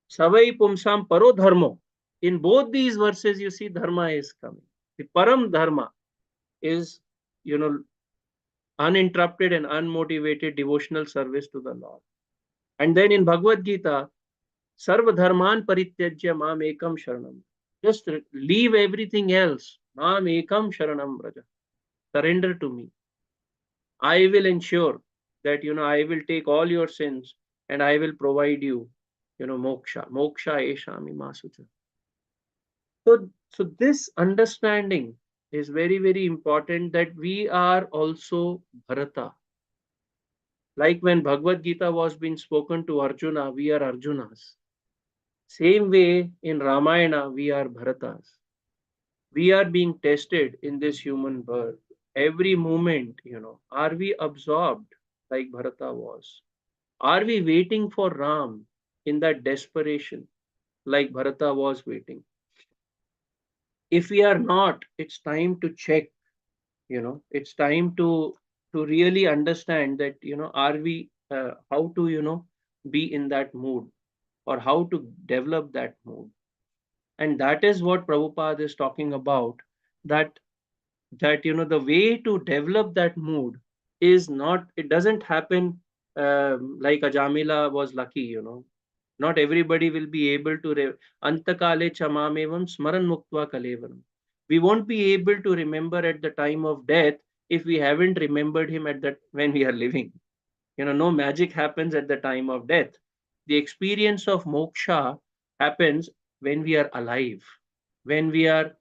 Savai pumsam paro dharmo. In both these verses, you see dharma is coming. The param dharma is, uninterrupted and unmotivated devotional service to the Lord. And then in Bhagavad Gita, Sarva dharman parityajya mam ekam sharanam. Just leave everything else. Mam ekam sharanam vraja. Surrender to me. I will ensure that, I will take all your sins and I will provide you, moksha. Moksha eshami masucha. So this understanding is very, very important, that we are also Bharata. Like when Bhagavad Gita was being spoken to Arjuna, we are Arjunas. Same way in Ramayana, we are Bharatas. We are being tested in this human birth. Every moment, are we absorbed like Bharata was? Are we waiting for Ram in that desperation like Bharata was waiting? If we are not, it's time to check, it's time to really understand that, are we, how to, be in that mood, or how to develop that mood. And that is what Prabhupada is talking about, that the way to develop that mood is not, it doesn't happen like Ajamila was lucky. Not everybody will be able to antakale chamamevam smaran muktva kalevanam. We won't be able to remember at the time of death if we haven't remembered him at that when we are living. No magic happens at the time of death. The experience of moksha happens when we are alive, when we are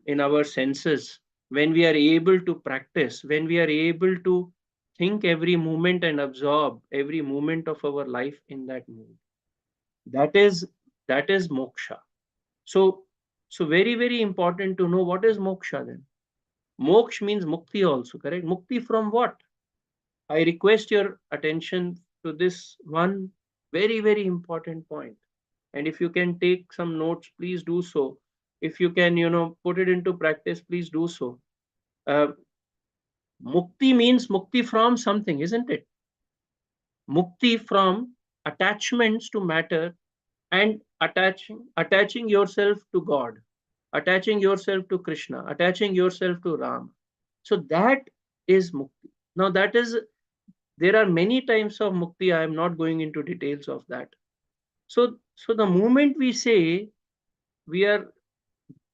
in our senses, when we are able to practice, when we are able to think every moment and absorb every moment of our life in that mood. That is moksha. So very, very important to know what is moksha then. Moksha means mukti also, correct? Mukti from what? I request your attention to this one very, very important point. And if you can take some notes, please do so. If you can, put it into practice, please do so. Uh, Mukti means mukti from something, isn't it? Mukti from attachments to matter, and attaching yourself to God, attaching yourself to Krishna, attaching yourself to Ram. So that is mukti. Now that is, there are many types of mukti. I am not going into details of that. So the moment we say we are,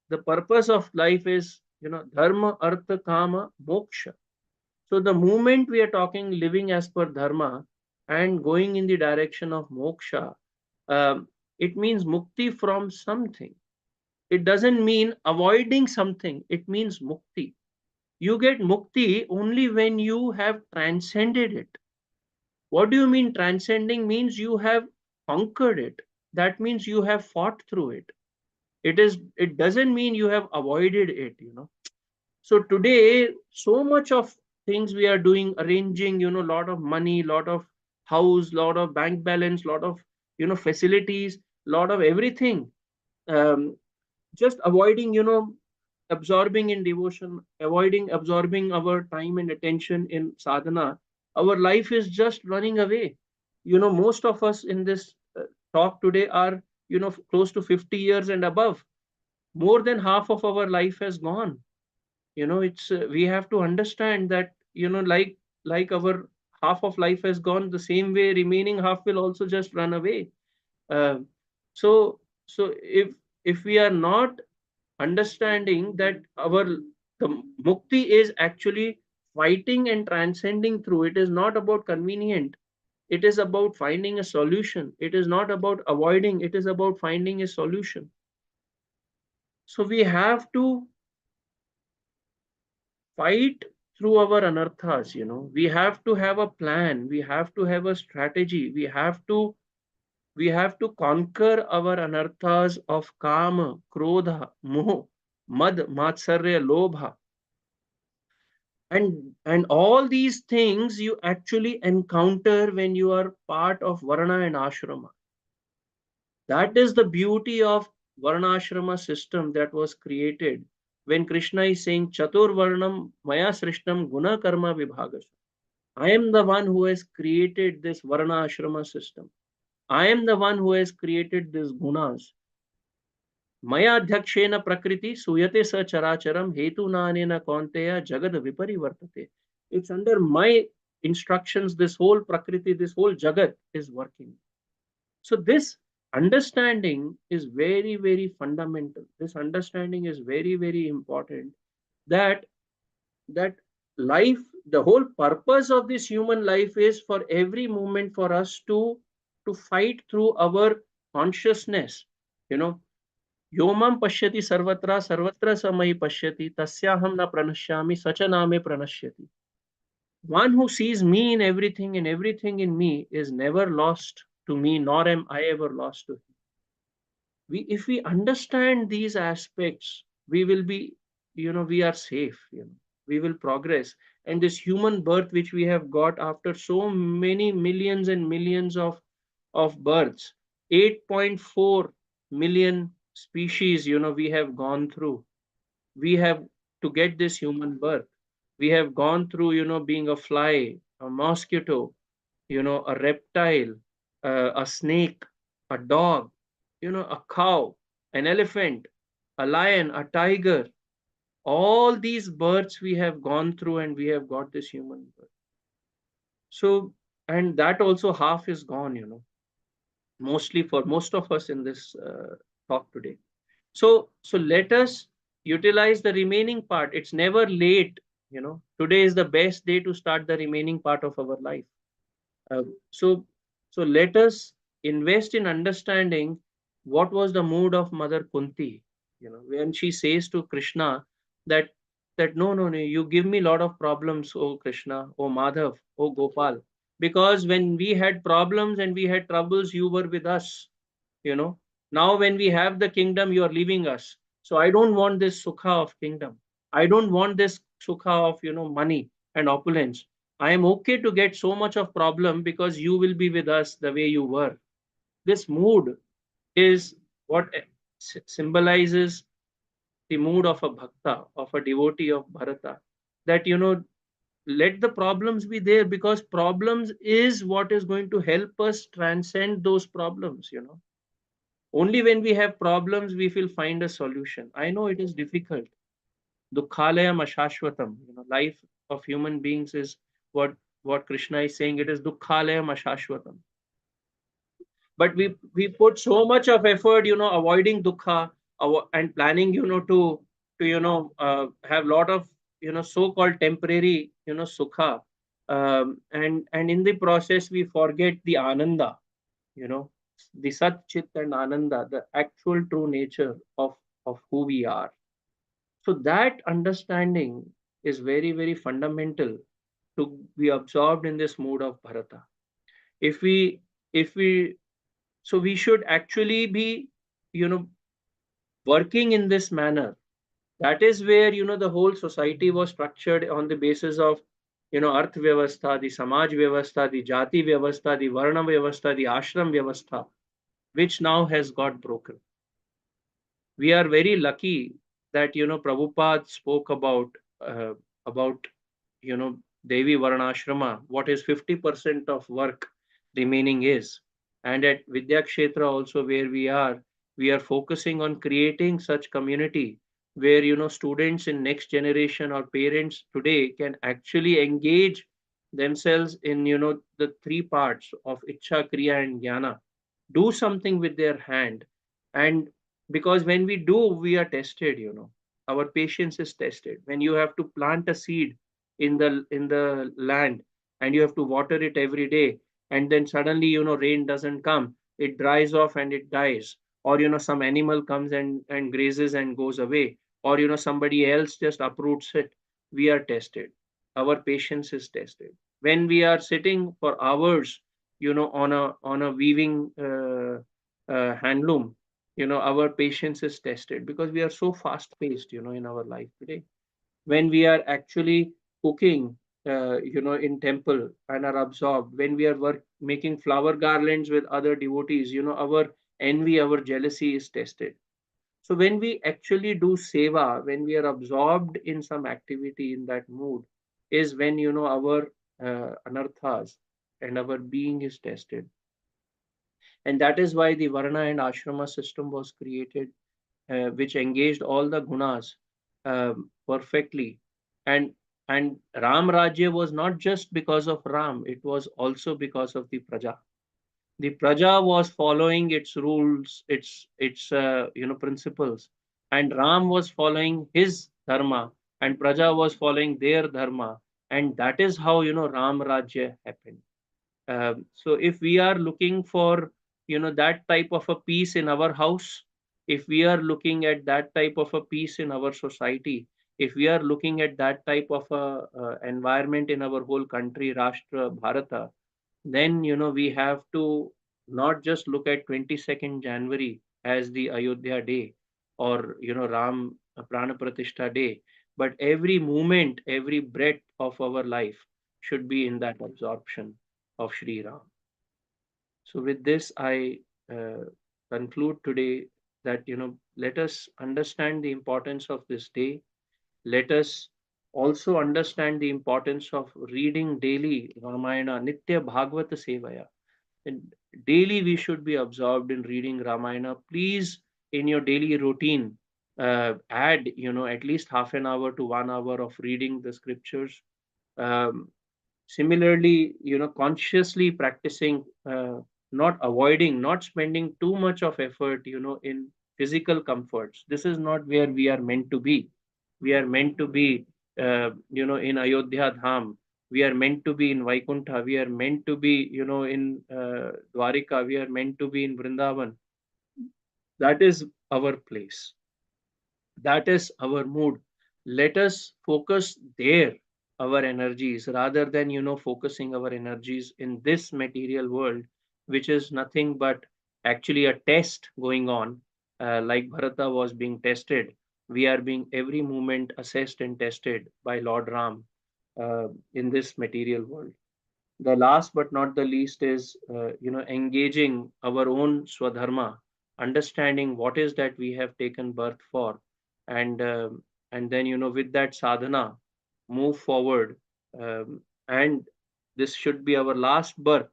the purpose of life is, dharma, artha, kama, moksha. So the moment we are talking living as per dharma and going in the direction of moksha, it means mukti from something. It doesn't mean avoiding something. It means mukti. You get mukti only when you have transcended it. What do you mean transcending? Means you have conquered it. That means you have fought through it. It doesn't mean you have avoided it. So today, so much of things we are doing, arranging, lot of money, lot of house, lot of bank balance, lot of, facilities, lot of everything. Just avoiding, absorbing in devotion, avoiding absorbing our time and attention in sadhana, our life is just running away. Most of us in this talk today are, close to 50 years and above. More than half of our life has gone. It's we have to understand that, like our half of life has gone, the same way remaining half will also just run away. uh, so so if we are not understanding that our the mukti is actually fighting and transcending through, it is not about convenient, it is about finding a solution, it is not about avoiding, it is about finding a solution. So we have to fight through our anarthas. We have to have a plan, we have to have a strategy, we have to conquer our anarthas of kama, krodha, moh, mad, matsarya, lobha. And all these things you actually encounter when you are part of varna and ashrama. That is the beauty of varnashrama system that was created when Krishna is saying chatur varnam maya srishtam guna karma vibhagas. I am the one who has created this varna ashrama system. I am the one who has created these gunas. Maya adhyakshena prakriti suyate sa characharam hetu nanena kaunteya jagad viparivartate. It's under my instructions this whole prakriti, this whole jagat is working. So this understanding is very, very fundamental. This understanding is very, very important. That that life, the whole purpose of this human life is for every moment for us to fight through our consciousness. You know, Yomam pashyati sarvatra sarvatra samai pashyati tasyaham na pranashyami sachaname pranashyati. One who sees me in everything and everything in me is never lost to me, nor am I ever lost to him. If we understand these aspects, we will be, we are safe. We will progress. And this human birth which we have got after so many millions and millions of births, 8.4 million species, we have gone through. We have to get this human birth. We have gone through, being a fly, a mosquito, a reptile, a snake, a dog, a cow, an elephant, a lion, a tiger. All these births we have gone through and we have got this human birth. So, and that also half is gone, mostly for most of us in this talk today. So let us utilize the remaining part. It's never late. Today is the best day to start the remaining part of our life. Uh, so, so let us invest in understanding what was the mood of Mother Kunti. When she says to Krishna that no, no, no, you give me a lot of problems, oh Krishna, oh Madhav, oh Gopal, because when we had problems and we had troubles, you were with us. You know, now when we have the kingdom, you are leaving us. So I don't want this sukha of kingdom. I don't want this sukha of money and opulence. I am okay to get so much of problem because you will be with us the way you were. This mood is what symbolizes the mood of a bhakta, of a devotee of Bharata. That let the problems be there, because problems is what is going to help us transcend those problems. Only when we have problems we will find a solution. I know it is difficult. Dukhalayam ashashvatam. Life of human beings is what Krishna is saying. It is Dukhalayam ashashvatam. But we put so much of effort, avoiding dukha, and planning, to have lot of so-called temporary sukha, and in the process we forget the ananda, you know, the Sat Chit and Ananda, the actual true nature of who we are. So that understanding is very, very fundamental to be absorbed in this mood of Bharata. If we, if we, so we should actually be, you know, working in this manner. That is where, the whole society was structured on the basis of, Arth Vyavastha, the Samaj Vyavastha, the Jati Vyavastha, the Varna Vyavastha, the Ashram Vyavastha, which now has got broken. We are very lucky that Prabhupada spoke about Devi Varnashrama, what is 50% of work remaining is. And at Vidyakshetra also, where we are focusing on creating such community where students in next generation or parents today can actually engage themselves in the three parts of Ichha, Kriya and Jnana. Do something with their hand. And because when we do, we are tested, our patience is tested. When you have to plant a seed in the land, and you have to water it every day, and then suddenly rain doesn't come, it dries off and it dies, or some animal comes and grazes and goes away, or somebody else just uproots it. We are tested, our patience is tested. When we are sitting for hours on a weaving handloom, our patience is tested, because we are so fast paced in our life today. When we are actually cooking in temple and are absorbed, when we are making flower garlands with other devotees, our envy, our jealousy is tested. So when we actually do seva, when we are absorbed in some activity in that mood, is when our anarthas and our being is tested. And that is why the varna and ashrama system was created, which engaged all the gunas perfectly. And Ram Rajya was not just because of Ram, it was also because of the Praja. The Praja was following its rules, its principles, and Ram was following his dharma, and Praja was following their dharma, and that is how Ram Rajya happened. So if we are looking for that type of a peace in our house, if we are looking at that type of a peace in our society, if we are looking at that type of a environment in our whole country, Rashtra Bharata, then we have to not just look at 22nd January as the Ayodhya day, or Ram Prana Pratishtha day, but every moment, every breath of our life should be in that absorption of Sri Ram. So with this, I uh, conclude today that let us understand the importance of this day. Let us also understand the importance of reading daily Ramayana, Nitya Bhagavata Sevaya. And daily we should be absorbed in reading Ramayana. Please, in your daily routine, add at least half an hour to 1 hour of reading the scriptures. Um, Similarly, consciously practicing, not avoiding, not spending too much of effort in physical comforts. This is not where we are meant to be. We are meant to be in Ayodhya Dham. We are meant to be in Vaikuntha. We are meant to be in Dwarika. We are meant to be in Vrindavan. That is our place, that is our mood. Let us focus there our energies, rather than focusing our energies in this material world, which is nothing but actually a test going on. Like Bharata was being tested, we are being every moment assessed and tested by Lord Ram in this material world. The last but not the least is engaging our own swadharma, understanding what is that we have taken birth for, and then with that sadhana move forward. And this should be our last birth,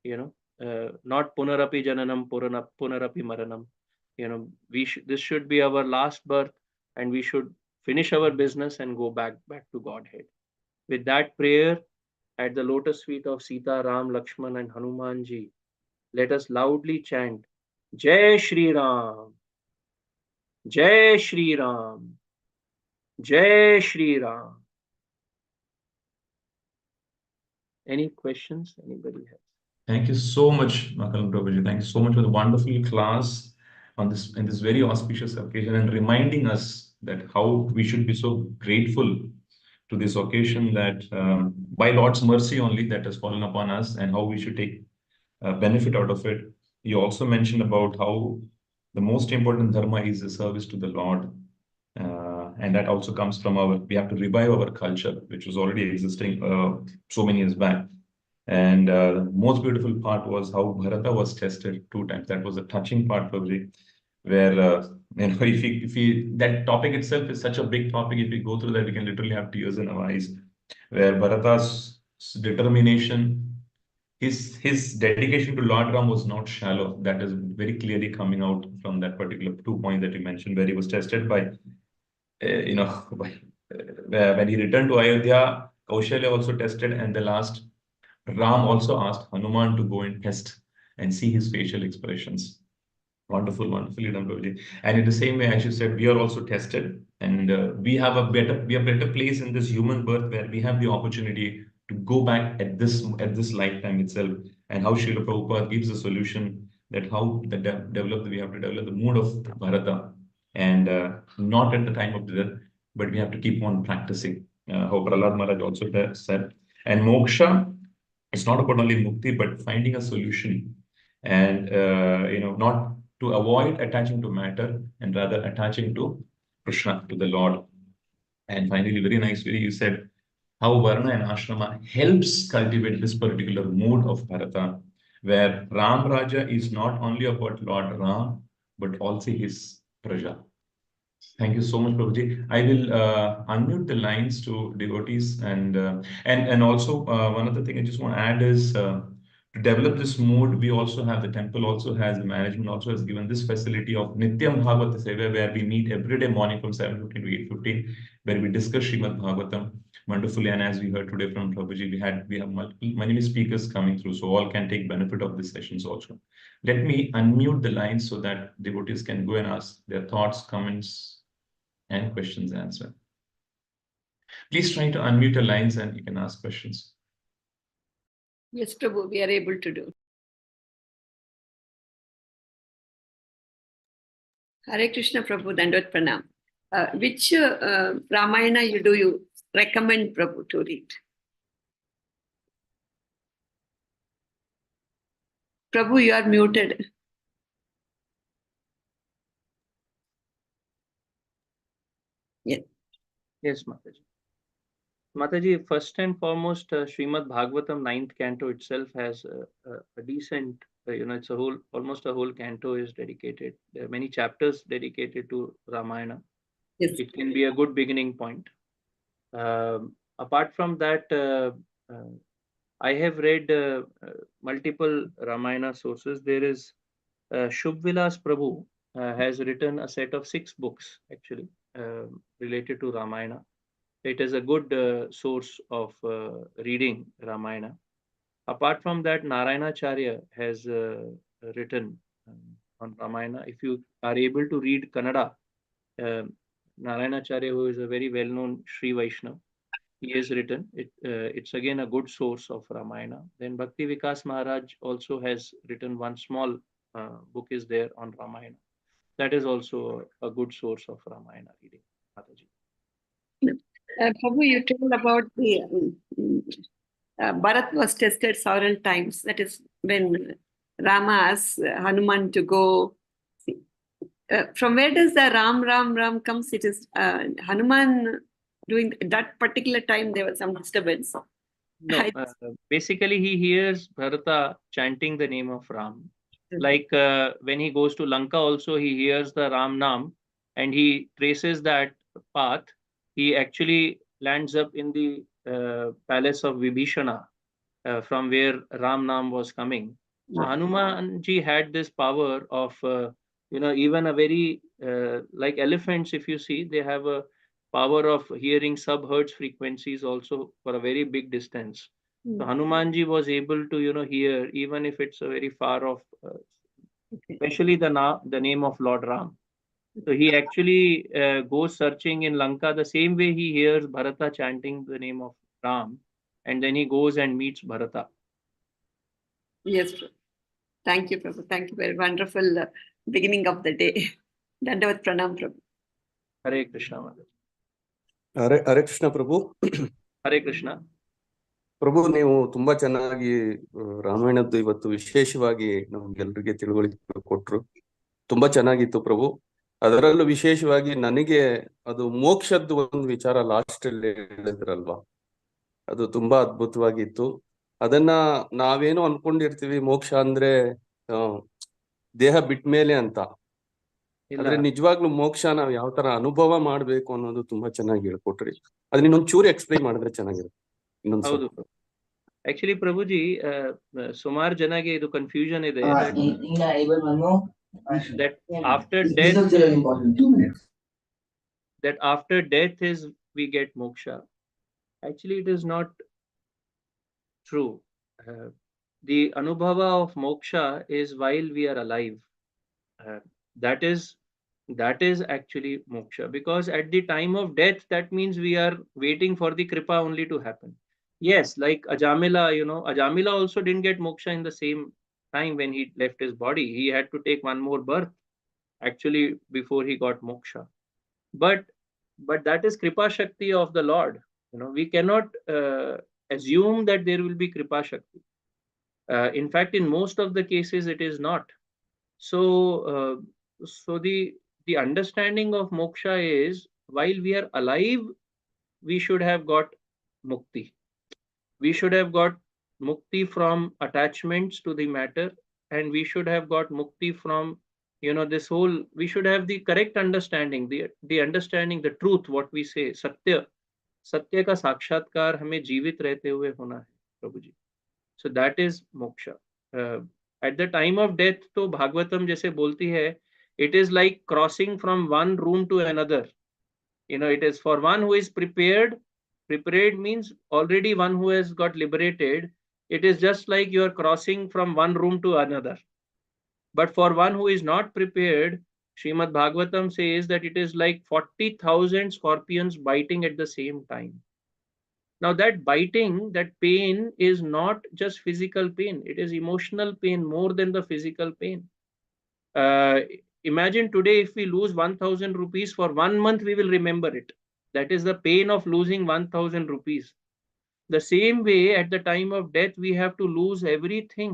not punarapi jananam, punarapi maranam. This should be our last birth, and we should finish our business and go back to Godhead. With that prayer, at the lotus feet of Sita, Ram, Lakshman, and Hanumanji, let us loudly chant Jai Shri Ram, Jai Shri Ram, Jai Shri Ram. Any questions anybody has? Thank you so much, Makhanlal Prabhuji. Thank you so much for the wonderful class on this in this very auspicious occasion, and reminding us that how we should be so grateful to this occasion, that by Lord's mercy only that has fallen upon us, and how we should take benefit out of it. You also mentioned about how the most important dharma is the service to the Lord. And that also comes from we have to revive our culture, which was already existing so many years back. And the most beautiful part was how Bharata was tested 2 times. That was a touching part, Prabhuji. where if we that topic itself is such a big topic. If we go through that, we can literally have tears in our eyes. Where Bharata's determination, his dedication to Lord Ram was not shallow. That is very clearly coming out from that particular 2 points that you mentioned, where he was tested by, by, when he returned to Ayodhya, Kaushalya also tested, and the last, Ram also asked Hanuman to go and test and see his facial expressions. Wonderful, wonderfully done, Prabhuji. And in the same way, as you said, we are also tested, and we have a better place in this human birth where we have the opportunity to go back at this lifetime itself. And how Srila Prabhupada gives a solution that how we have to develop the mood of Bharata, and not at the time of death, but we have to keep on practicing. How Prahlad Maharaj also said, and moksha, it's not about only mukti, but finding a solution, and not to avoid attaching to matter and rather attaching to Krishna, to the Lord. And finally, very nicely, you said how Varna and Ashrama helps cultivate this particular mood of Bharata, where Ram Raja is not only about Lord Ram, but also his Praja. Thank you so much, Prabhuji. I will unmute the lines to devotees, and also one other thing I just want to add is to develop this mood. We also have the temple also has the management also has given this facility of Nityam Bhagavata Sevaya, where we meet every day morning from 7:15 to 8:15, where we discuss Srimad Bhagavatam wonderfully. And as we heard today from Prabhuji, we have many speakers coming through, so all can take benefit of these sessions also. Let me unmute the lines so that devotees can go and ask their thoughts, comments, and questions answered. Please try to unmute your lines and you can ask questions. Yes, Prabhu, we are able to do. Hare Krishna, Prabhu, Dandot Pranam. Which Ramayana you recommend, Prabhu, to read? Prabhu, you are muted. Yes. Yes, Mataji. Mataji, first and foremost, Srimad Bhagavatam 9th canto itself has a decent, it's almost a whole canto is dedicated. There are many chapters dedicated to Ramayana. Yes. It can be a good beginning point. Apart from that, I have read multiple Ramayana sources. There is Shubh-Vilas Prabhu has written a set of 6 books actually related to Ramayana. It is a good source of reading Ramayana. Apart from that, Narayanacharya has written on Ramayana. If you are able to read Kannada, Narayanacharya, who is a very well-known Sri Vaishnava, he has written it. It's again a good source of Ramayana. Then Bhakti Vikas Maharaj also has written one small book is there on Ramayana. That is also a good source of Ramayana reading. Mataji. Prabhu, you told about the Bharat was tested several times. That is when Rama asked Hanuman to go. From where does the Ram comes? It is Hanuman during that particular time there was some disturbance. No, basically he hears Bharata chanting the name of Ram. Like when he goes to Lanka also, he hears the Ram Nam and he traces that path. He actually lands up in the palace of Vibhishana, from where Ram Nam was coming. So Hanumanji had this power of, even a very, like elephants, if you see, they have a power of hearing sub-hertz frequencies also for a very big distance. So Hanumanji was able to, hear, even if it's a very far off, especially the name of Lord Ram. So he actually goes searching in Lanka the same way he hears Bharata chanting the name of Ram, and then he goes and meets Bharata. Yes, Prabhu. Thank you, Prabhu. Thank you. Very wonderful beginning of the day. Dandavat Pranam, Prabhu. Hare Krishna. Hare Krishna, Prabhu. Hare Krishna. ಪ್ರಭು, ನೀವು ತುಂಬಾ ಚೆನ್ನಾಗಿ ರಾಮಾಯಣದ್ದು ಇವತ್ತು ವಿಶೇಷವಾಗಿ ನಮ್ಗೆಲ್ರಿಗೆ ತಿಳುವಳಿಕೆ ಕೊಟ್ರು. ತುಂಬಾ ಚೆನ್ನಾಗಿತ್ತು ಪ್ರಭು. ಅದರಲ್ಲೂ ವಿಶೇಷವಾಗಿ ನನಗೆ ಅದು ಮೋಕ್ಷದ್ದು ಒಂದು ವಿಚಾರ ಲಾಸ್ಟ್ ಅಲ್ಲಿ ಹೇಳಿದ್ರಲ್ವಾ, ಅದು ತುಂಬಾ ಅದ್ಭುತವಾಗಿತ್ತು. ಅದನ್ನ ನಾವೇನೋ ಅನ್ಕೊಂಡಿರ್ತೀವಿ ಮೋಕ್ಷ ಅಂದ್ರೆ ದೇಹ ಬಿಟ್ಮೇಲೆ ಅಂತ. ಇಲ್ಲ ಆದ್ರೆ ನಿಜವಾಗ್ಲೂ ಮೋಕ್ಷ ನಾವ್ ಯಾವ ತರ ಅನುಭವ ಮಾಡ್ಬೇಕು ಅನ್ನೋದು ತುಂಬಾ ಚೆನ್ನಾಗಿ ಹೇಳ್ಕೊಟ್ರಿ. ಅದನ್ನ ಇನ್ನೊಂದ್ ಚೂರು ಎಕ್ಸ್ಪ್ಲೈನ್ ಮಾಡಿದ್ರೆ ಚೆನ್ನಾಗಿರುತ್ತೆ. ಇನ್ನೊಂದ್ ಹೌದು ಸ್ವಲ್ಪ. ಆಕ್ಚುಲಿ ಪ್ರಭುಜಿ ಸುಮಾರು ಜನಗೆ ಇದು ಕನ್ಫ್ಯೂಷನ್ ಇದೆ that after death that after death is we get moksha. Actually it is not true. The anubhava of moksha is while we are alive. Uh, that is actually moksha, because at the time of death, that means we are waiting for the kripa only to happen. Yes, like Ajamila, Ajamila also didn't get moksha in the same time when he left his body. He had to take one more birth actually before he got moksha. But that is kripa shakti of the Lord. We cannot assume that there will be kripa shakti. In fact, in most of the cases it is not. So the understanding of moksha is while we are alive, we should have got mukti. We should have got mukti from attachments to the matter, and we should have got mukti from this whole. We should have the correct understanding, the understanding, the truth, what we say, satya. सत्य का साक्षात्कार हमें जीवित रहते हुए होना है प्रभु जी. So that is moksha. At the time of death, तो भागवतम जैसे बोलती है, it is like crossing from one room to another. It is for one who is prepared. Prepared means already one who has got liberated. It is just like you are crossing from one room to another. But for one who is not prepared, Srimad Bhagavatam says that it is like 40,000 scorpions biting at the same time. Now that biting, that pain is not just physical pain, it is emotional pain more than the physical pain. Imagine today if we lose 1,000 rupees for 1 month, we will remember it. That is the pain of losing 1,000 rupees. The same way at the time of death, we have to lose everything.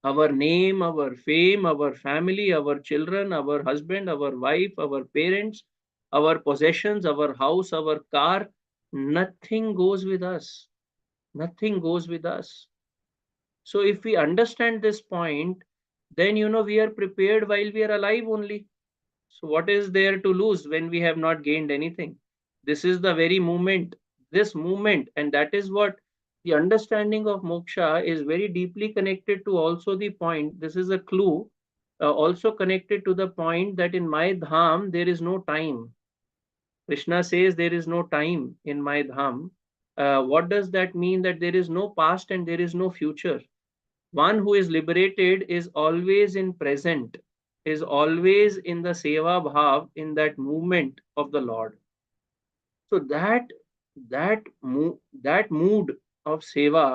Our name, our fame, our family, our children, our husband, our wife, our parents, our possessions, our house, our car, nothing goes with us. Nothing goes with us. So if we understand this point, then we are prepared while we are alive only. So what is there to lose when we have not gained anything? This is the very moment, this moment, and that is what the understanding of moksha is very deeply connected to. Also the point, this is a clue, also connected to the point that in my dham there is no time. Krishna says there is no time in my dham. What does that mean? That there is no past and there is no future. One who is liberated is always in present, is always in the seva bhav, in that movement of the Lord. So that mood of seva,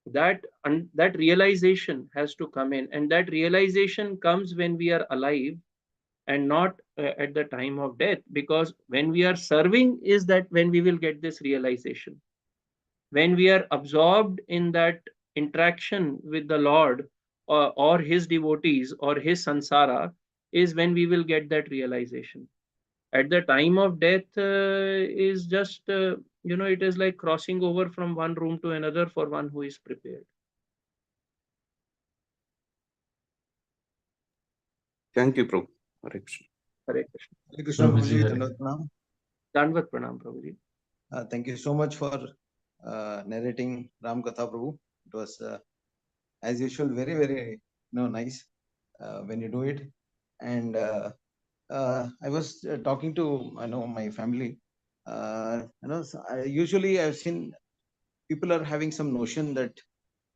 that realization has to come in, and that realization comes when we are alive and not at the time of death, because when we are serving is that when we will get this realization. When we are absorbed in that interaction with the Lord, or his devotees or his sansara, is when we will get that realization. At the time of death is just it is like crossing over from one room to another for one who is prepared. Thank you, Prabhu. Hare Krishna. Hare Krishna. Hare Krishna, Prabhuji, Prabhuji. Hare. Dandavat pranam. Dandavat pranam, Prabhuji. Thank you so much for narrating Ram Katha, Prabhu. It was, as usual, very, very nice when you do it. And I was talking to my family. Usually I've seen people are having some notion that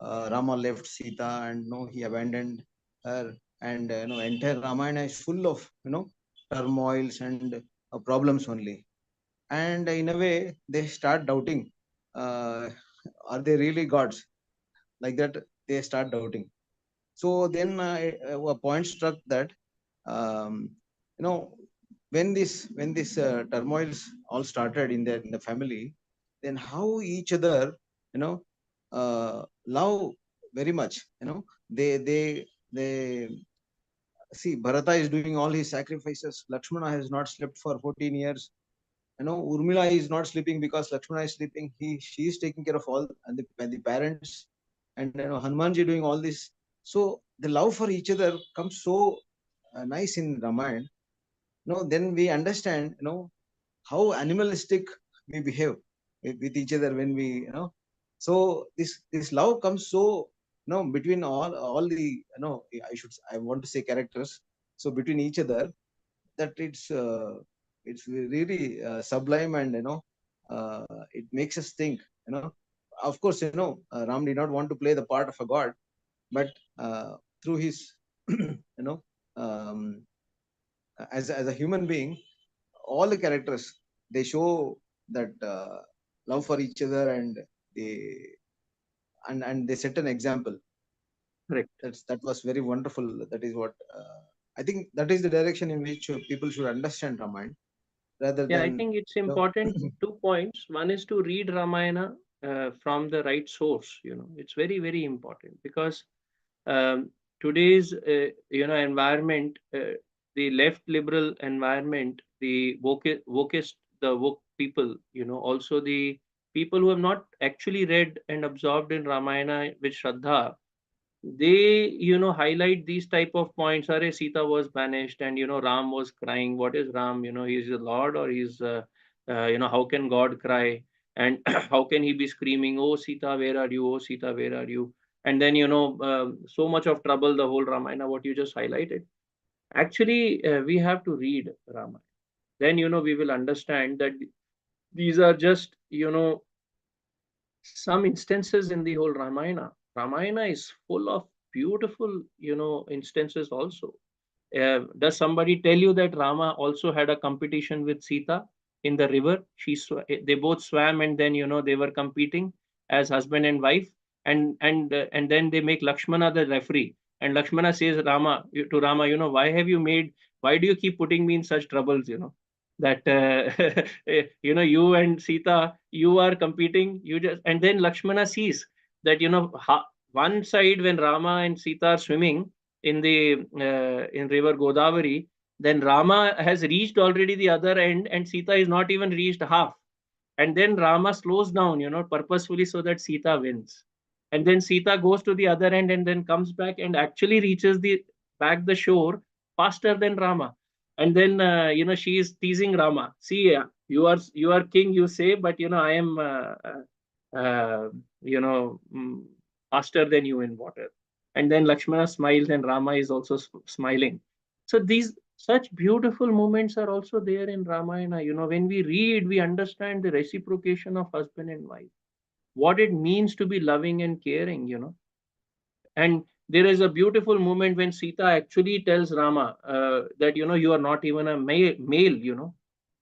Rama left Sita and he abandoned her, and entire Ramayana is full of turmoils and problems only. And in a way they start doubting, are they really gods? Like that they start doubting. So then a point struck that when this turmoils all started in the family, then how each other love very much. They see, Bharata is doing all his sacrifices. Lakshmana has not slept for 14 years. Urmila is not sleeping because Lakshmana is sleeping. She is taking care of all the parents, and Hanumanji doing all this. So the love for each other comes so nice in Ramayana. Then we understand, how animalistic we behave with each other when we, so this love comes so, between all the, I want to say characters. So between each other, that it's really sublime, and it makes us think. Of course, Ram did not want to play the part of a god, but through his, um, as a human being, all the characters, they show that love for each other, and they they set an example. Correct. That was very wonderful. That is what I think, that is the direction in which people should understand Ramayana, rather Yeah, I than, think it's important. 2 points. One is to read Ramayana from the right source. It's very, very important, because um, today's environment, the left liberal environment, the woke people, also the people who have not actually read and absorbed in Ramayana with Shraddha, they highlight these type of points. Are Sita was banished, and Ram was crying. What is Ram? He's a lord, or he's how can God cry? And how can he be screaming, oh Sita, where are you? Oh Sita, where are you? And then so much of trouble, the whole Ramayana, what you just highlighted. Actually, we have to read Ramayana. Then we will understand that these are just some instances in the whole Ramayana. Ramayana is full of beautiful, instances also. Does somebody tell you that Rama also had a competition with Sita in the river? They both swam, and then they were competing as husband and wife, and then they make Lakshmana the referee, and Lakshmana says to Rama, why do you keep putting me in such troubles? That you and Sita, you are competing. And then Lakshmana sees that one side, when Rama and Sita are swimming in the in river Godavari, then Rama has reached already the other end, and Sita is not even reached half. And then Rama slows down, purposefully, so that Sita wins. And then Sita goes to the other end, and then comes back and actually reaches the shore faster than Rama. And then she is teasing Rama. See, you are king, you say, but I am uh, faster than you in water. And then Lakshmana smiles, and Rama is also smiling. So these such beautiful moments are also there in Ramayana. When we read, we understand the reciprocation of husband and wife, what it means to be loving and caring. And there is a beautiful moment when Sita actually tells Rama that you are not even a male.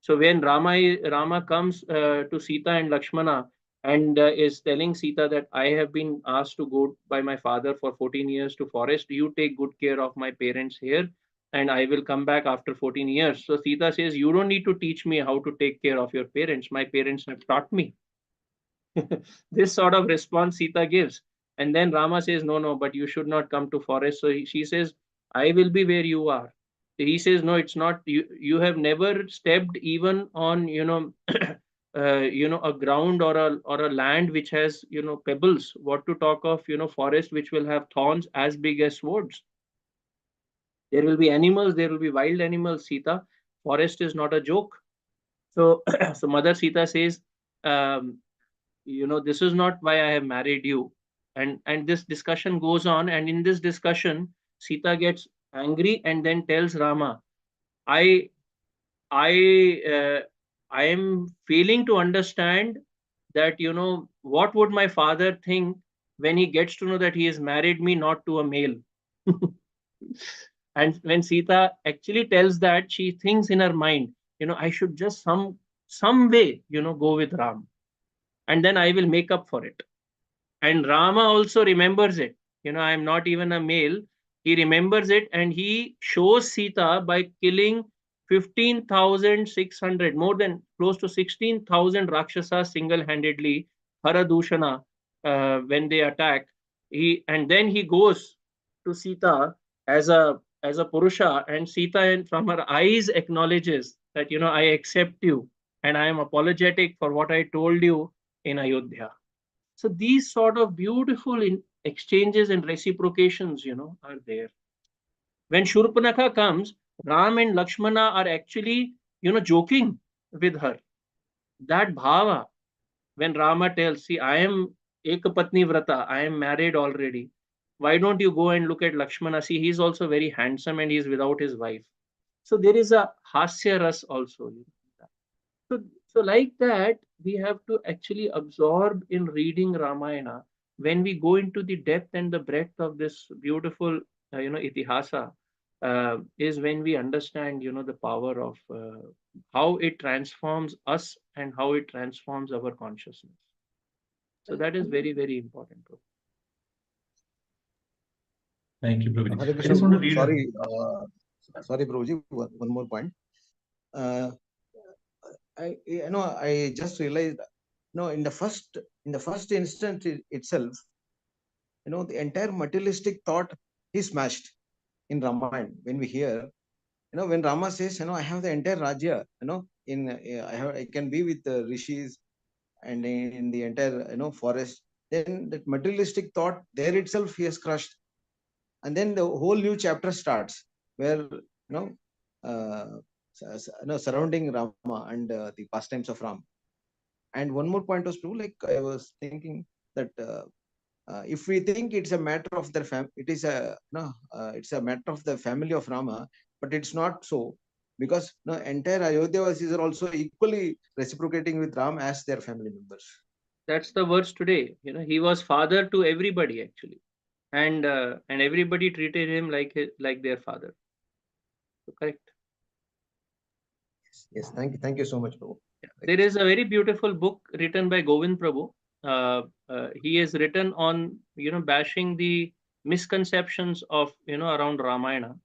So when Rama comes to Sita and Lakshmana, and is telling Sita that I have been asked to go by my father for 14 years to forest. You take good care of my parents here, and I will come back after 14 years. So Sita says, you don't need to teach me how to take care of your parents. My parents have taught me. This sort of response Sita gives. And then Rama says, no, no, but you should not come to forest. So she says, I will be where you are. He says, no, it's not. You have never stepped even on, a ground, or a land which has, pebbles. What to talk of, forest which will have thorns as big as swords. There will be animals, there will be wild animals, Sita. Forest is not a joke. So, so Mother Sita says, um, this is not why I have married you. And this discussion goes on, and in this discussion, Sita gets angry and then tells Rama, I I I am failing to understand that what would my father think when he gets to know that he has married me not to a male. And when Sita actually tells that, she thinks in her mind, I should just some way go with Ram, and then I will make up for it. And Rama also remembers it. I am not even a male. He remembers it, and he shows Sita by killing 15,600, more than close to 16,000 Rakshasas single-handedly, Haradushana, when they attack. And then he goes to Sita as a Purusha, and Sita, and from her eyes, acknowledges that, I accept you, and I am apologetic for what I told you in Ayodhya. So these sort of beautiful exchanges and reciprocations, are there. When Shurpanakha comes, Ram and Lakshmana are actually, joking with her. That bhava, when Rama tells, see, I am Ekapatni Vrata, I am married already. Why don't you go and look at Lakshmana? See, he's also very handsome and he's without his wife. So there is a hasya ras also. So like that, we have to actually absorb in reading Ramayana. When we go into the depth and the breadth of this beautiful, itihasa, is when we understand, the power of how it transforms us and how it transforms our consciousness. So that is very, very important. Thank you, Prabhuji. Hare I Krishna just want to Prabhu. read. Sorry, Prabhuji. One more point. I just realized, in the first instant itself, the entire materialistic thought is smashed in Ramayana. When we hear, when Rama says, I have the entire Rajya, I can be with the rishis and in the entire, forest. Then that materialistic thought there itself he has crushed, and then the whole new chapter starts where surrounding Rama and the pastimes of Ram. And one more point was true. Like I was thinking that if we think it's a matter of their it is it's a matter of the family of Rama, but it's not so, because entire Ayodhya are also equally reciprocating with Ram as their family members. That's the words today. He was father to everybody actually, and everybody treated him like their father. So correct. Yes. Thank you so much, Prabhu. There is a very beautiful book written by Govind Prabhu. He has written on bashing the misconceptions of around Ramayana.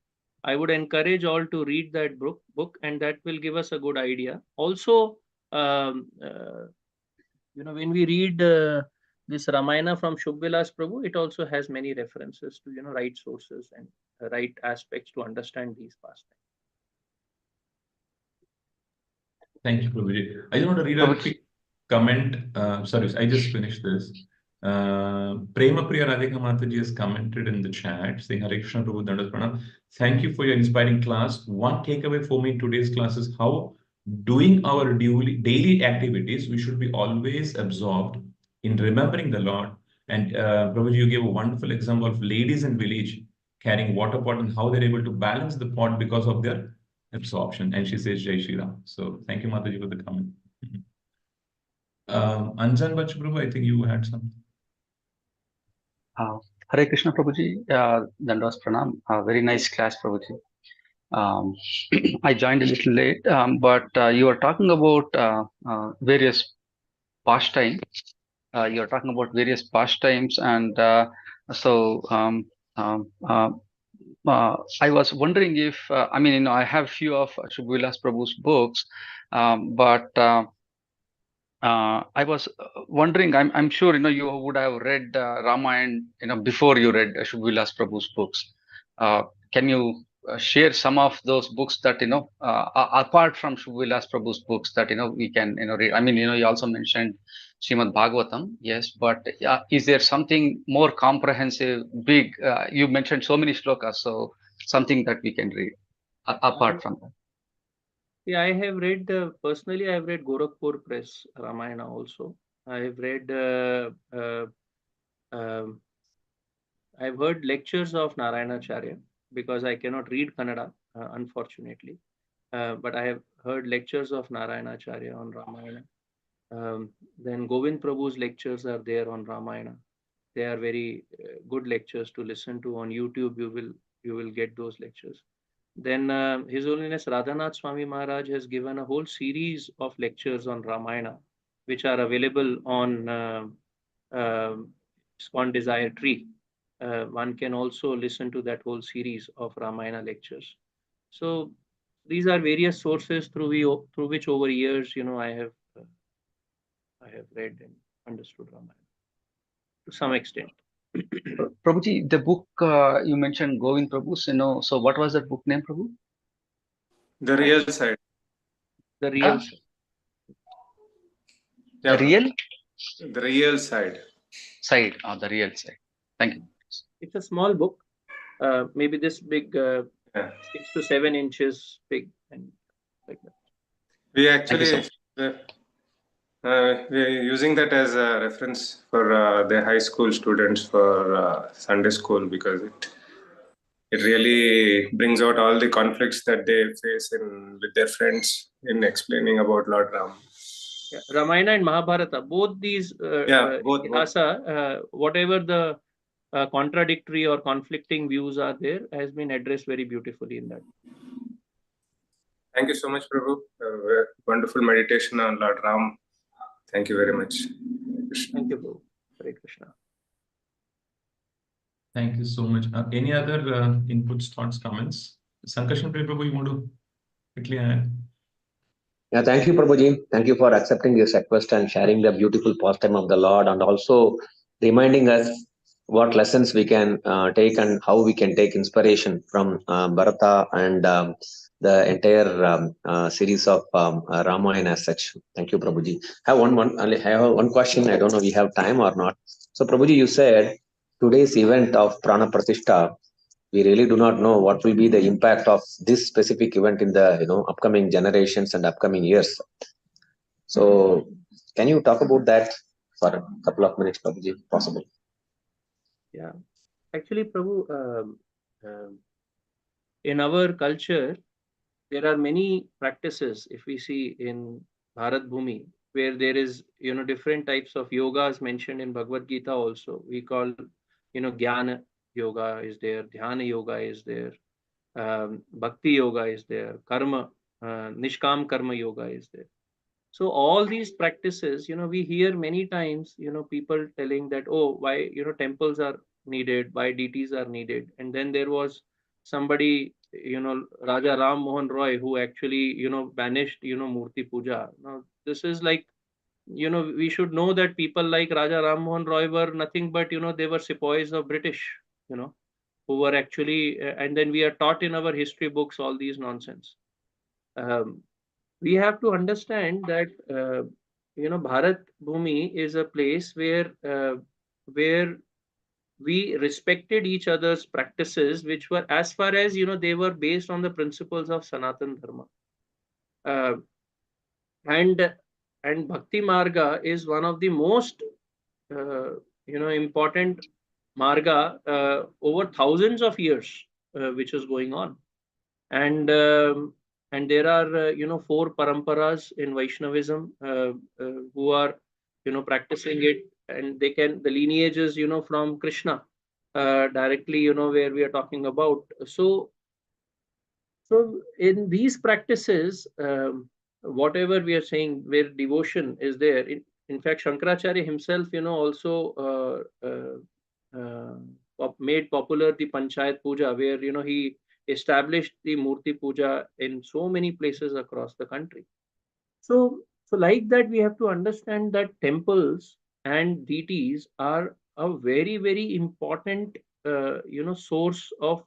I would encourage all to read that book, and that will give us a good idea. Also, when we read this Ramayana from Shubh-Vilas Prabhu, it also has many references to right sources and right aspects to understand these pastimes. Thank you, Prabhuji. I just want to read a quick comment. Sorry, I just finished this. Prema Priya Radhika Mataji has commented in the chat saying, Hare Krishna Prabhu Dandas Pranam. Thank you for your inspiring class. One takeaway for me in today's class is how doing our daily activities, we should be always absorbed in remembering the Lord. And Prabhuji, you gave a wonderful example of ladies in village carrying water pot and how they're able to balance the pot because of their absorption. And she says Jai Shri Ram. So thank you, Mataji, for the comment. Anjan Bach Prabhu, I think you had something. Hare Krishna Prabhuji, Dandas Pranam. Very nice class, Prabhuji. I joined a little late, but you were talking about various pastimes. You are talking about various pastimes, and so I was wondering if I have few of Shubh-Vilas Prabhu's books, but I was wondering. I'm sure you would have read Ramayana before you read Shubh-Vilas Prabhu's books. Can you share some of those books that apart from Shubh-Vilas Prabhu's books that we can read? I mean, you also mentioned Srimad Bhagavatam, yes, but is there something more comprehensive, big? You mentioned so many shlokas, so something that we can read apart from that. Yeah, I have read personally. I have read Gorakhpur Press Ramayana also. I have read. I've heard lectures of Narayanacharya because I cannot read Kannada, unfortunately. But I have heard lectures of Narayanacharya on Ramayana. Then Govind Prabhu's lectures are there on Ramayana. They are very good lectures to listen to on YouTube. You will get those lectures. Then His Holiness Radhanath Swami Maharaj has given a whole series of lectures on Ramayana, which are available on ISKCON Desire Tree. One can also listen to that whole series of Ramayana lectures. So these are various sources through which over years, I have read and understood Ramayana to some extent. Prabhuji, the book you mentioned, Govind Prabhu's, so what was that book name, Prabhu? The Real Side. The Real Side. Yeah. The Real? The Real Side. Side, the Real Side. Thank you. It's a small book. maybe this big, Yeah. 6 to 7 inches big, and like that. We Thank you, actually sir. we're using that as a reference for the high school students for Sunday school, because it really brings out all the conflicts that they face with their friends in explaining about Lord Ram. Yeah. Ramayana and Mahabharata, both these Both. itihasa, whatever the contradictory or conflicting views are there, has been addressed very beautifully in that. Thank you so much, Prabhu. Wonderful meditation on Lord Ram. Thank you very much. Thank you, Prabhu. Hare Krishna. Thank you so much. Any other inputs, thoughts, comments? Sankarshan Prabhu, you want to quickly add? Yeah, thank you, Prabhuji. Thank you for accepting this request and sharing the beautiful pastime of the Lord, and also reminding us what lessons we can take and how we can take inspiration from Bharata and the entire series of Ramayana as such. Thank you, Prabhuji. I have one question. I don't know if we have time or not. So, Prabhuji, you said today's event of Prana Pratishtha, we really do not know what will be the impact of this specific event in the upcoming generations and upcoming years. So can you talk about that for a couple of minutes, Prabhuji, possible? Yeah, actually, Prabhu, in our culture, there are many practices. If we see in Bharat Bhumi, where there is different types of yogas mentioned in Bhagavad Gita also. We call Jnana yoga is there, Dhyana yoga is there, Bhakti yoga is there, Karma, Nishkam Karma yoga is there. So all these practices, we hear many times, people telling that, oh, why, temples are needed, why deities are needed. And then there was somebody, Raja Ram Mohan Roy, who actually, banished, Murti Puja. Now, this is like, we should know that people like Raja Ram Mohan Roy were nothing but, they were sepoys of British, who were actually, and then we are taught in our history books all these nonsense. We have to understand that Bharat Bhumi is a place where we respected each other's practices, which were, as far as they were based on the principles of Sanatan Dharma. Uh, and Bhakti Marga is one of the most important marga over thousands of years, which is going on. And there are 4 paramparas in Vaishnavism who are practicing it, and the lineages from Krishna directly where we are talking about. So in these practices, whatever we are saying, where devotion is there, in fact Shankaracharya himself also made popular the Panchayat Puja, where he established the Murti Puja in so many places across the country. So like that, we have to understand that temples and deities are a very, very important source of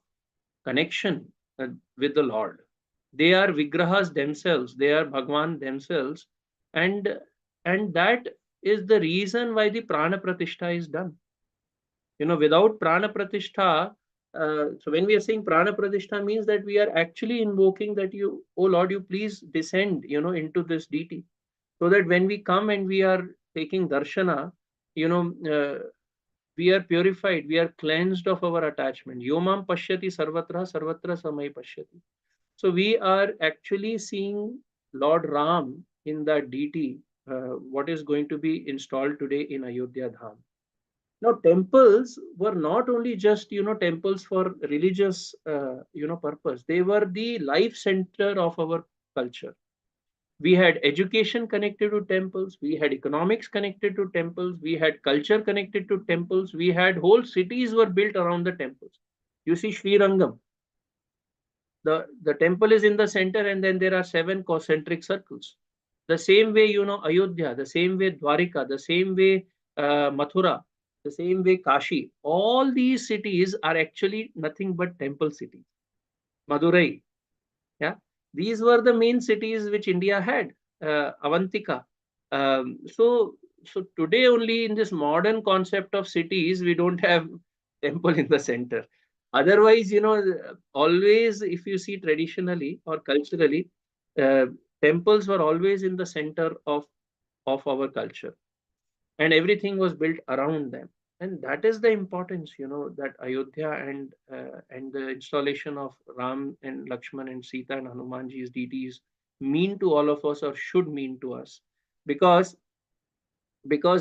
connection with the Lord. They are Vigrahas themselves, they are Bhagwan themselves, and that is the reason why the Prana Pratishtha is done. Without Prana Pratishtha, so when we are saying Prana Pratishtha, means that we are actually invoking that you, oh Lord, you please descend, into this deity, so that when we come and we are taking darshana, we are purified, we are cleansed of our attachment. Yomam pashyati sarvatra, sarvatra samay pashyati. So we are actually seeing Lord Ram in that deity, what is going to be installed today in Ayodhya Dham. Now, temples were not only just temples for religious purpose. They were the life center of our culture. We had education connected to temples, we had economics connected to temples, we had culture connected to temples, we had whole cities were built around the temples. You see Sri Rangam, the temple is in the center, and then there are 7 concentric circles. The same way Ayodhya, the same way Dwarika, the same way Mathura, the same way Kashi. All these cities are actually nothing but temple cities. Madurai, yeah, these were the main cities which India had. Avantika. So today only in this modern concept of cities, we don't have temple in the center. Otherwise, always, if you see traditionally or culturally, temples were always in the center of our culture, and everything was built around them. And that is the importance, that Ayodhya and the installation of Ram and Lakshman and Sita and Hanumanji's deities mean to all of us, or should mean to us, because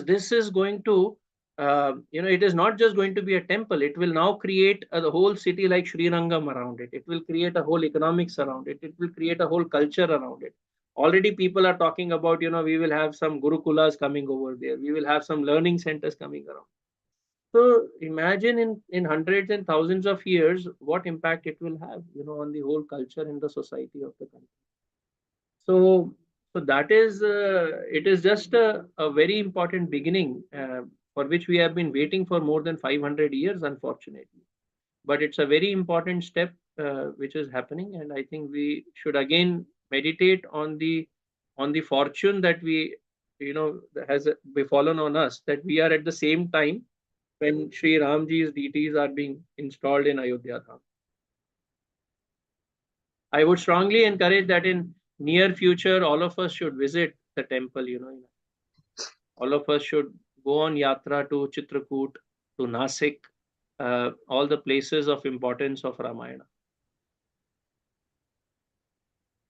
this is going to, it is not just going to be a temple. It will now create the whole city like Srirangam around it. It will create a whole economics around it. It will create a whole culture around it. Already people are talking about, we will have some Gurukulas coming over there. We will have some learning centers coming around. So imagine in hundreds and thousands of years, what impact it will have, on the whole culture and the society of the country. So that is, it is just a very important beginning, for which we have been waiting for more than 500 years, unfortunately. But it's a very important step, which is happening, and I think we should again meditate on the fortune that we, has befallen on us, that we are at the same time when Sri Ramji's deities are being installed in Ayodhya Dham. I would strongly encourage that in near future, all of us should visit the temple. All of us should go on yatra to Chitrakoot, to Nasik, all the places of importance of Ramayana.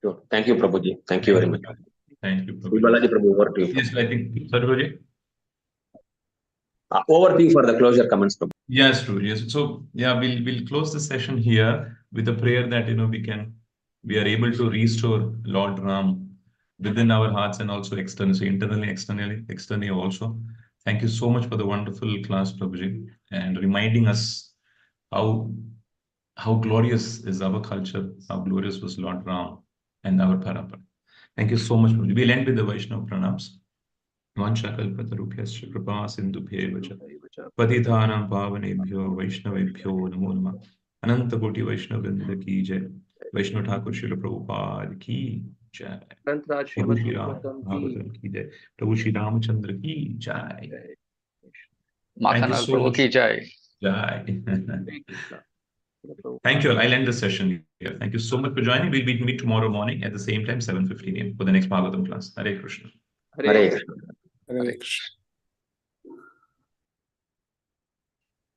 Sure. Thank you, Prabhuji. Thank you very much. Thank you, Balaji Prabhu, over to you. Yes, I think, sorry, Prabhuji. Over to you for the closure comments, Prabhu. Yes, true. Yes. So yeah, we'll close the session here with a prayer that we are able to restore Lord Ram within our hearts and also externally, so internally, externally also. Thank you so much for the wonderful class, Prabhuji, and reminding us how glorious is our culture, how glorious was Lord Ram and our Parampara. Thank you so much, Prabhuji. We'll end with the Vaishnava pranams. Vanchakalpatarubhyascha kripa sindhubhyev cha पतितानां पावनेभ्यो वैष्णवेभ्यो नमो नमः। अनंत कोटि वैष्णव वृंद की जय। वैष्णव ठाकुर श्रील प्रभुपाद की जय। प्रभु श्री राम भागवतम की जय। प्रभु श्री रामचंद्र की जय। Makhanlal Prabhu ki jai. Jai. Thank you all. I'll end the session here. Thank you so much for joining. We'll meet tomorrow morning at the same time, 7:15 a.m. for the next Bhagavatam class. Hare Krishna. Hare Krishna. Hare Krishna.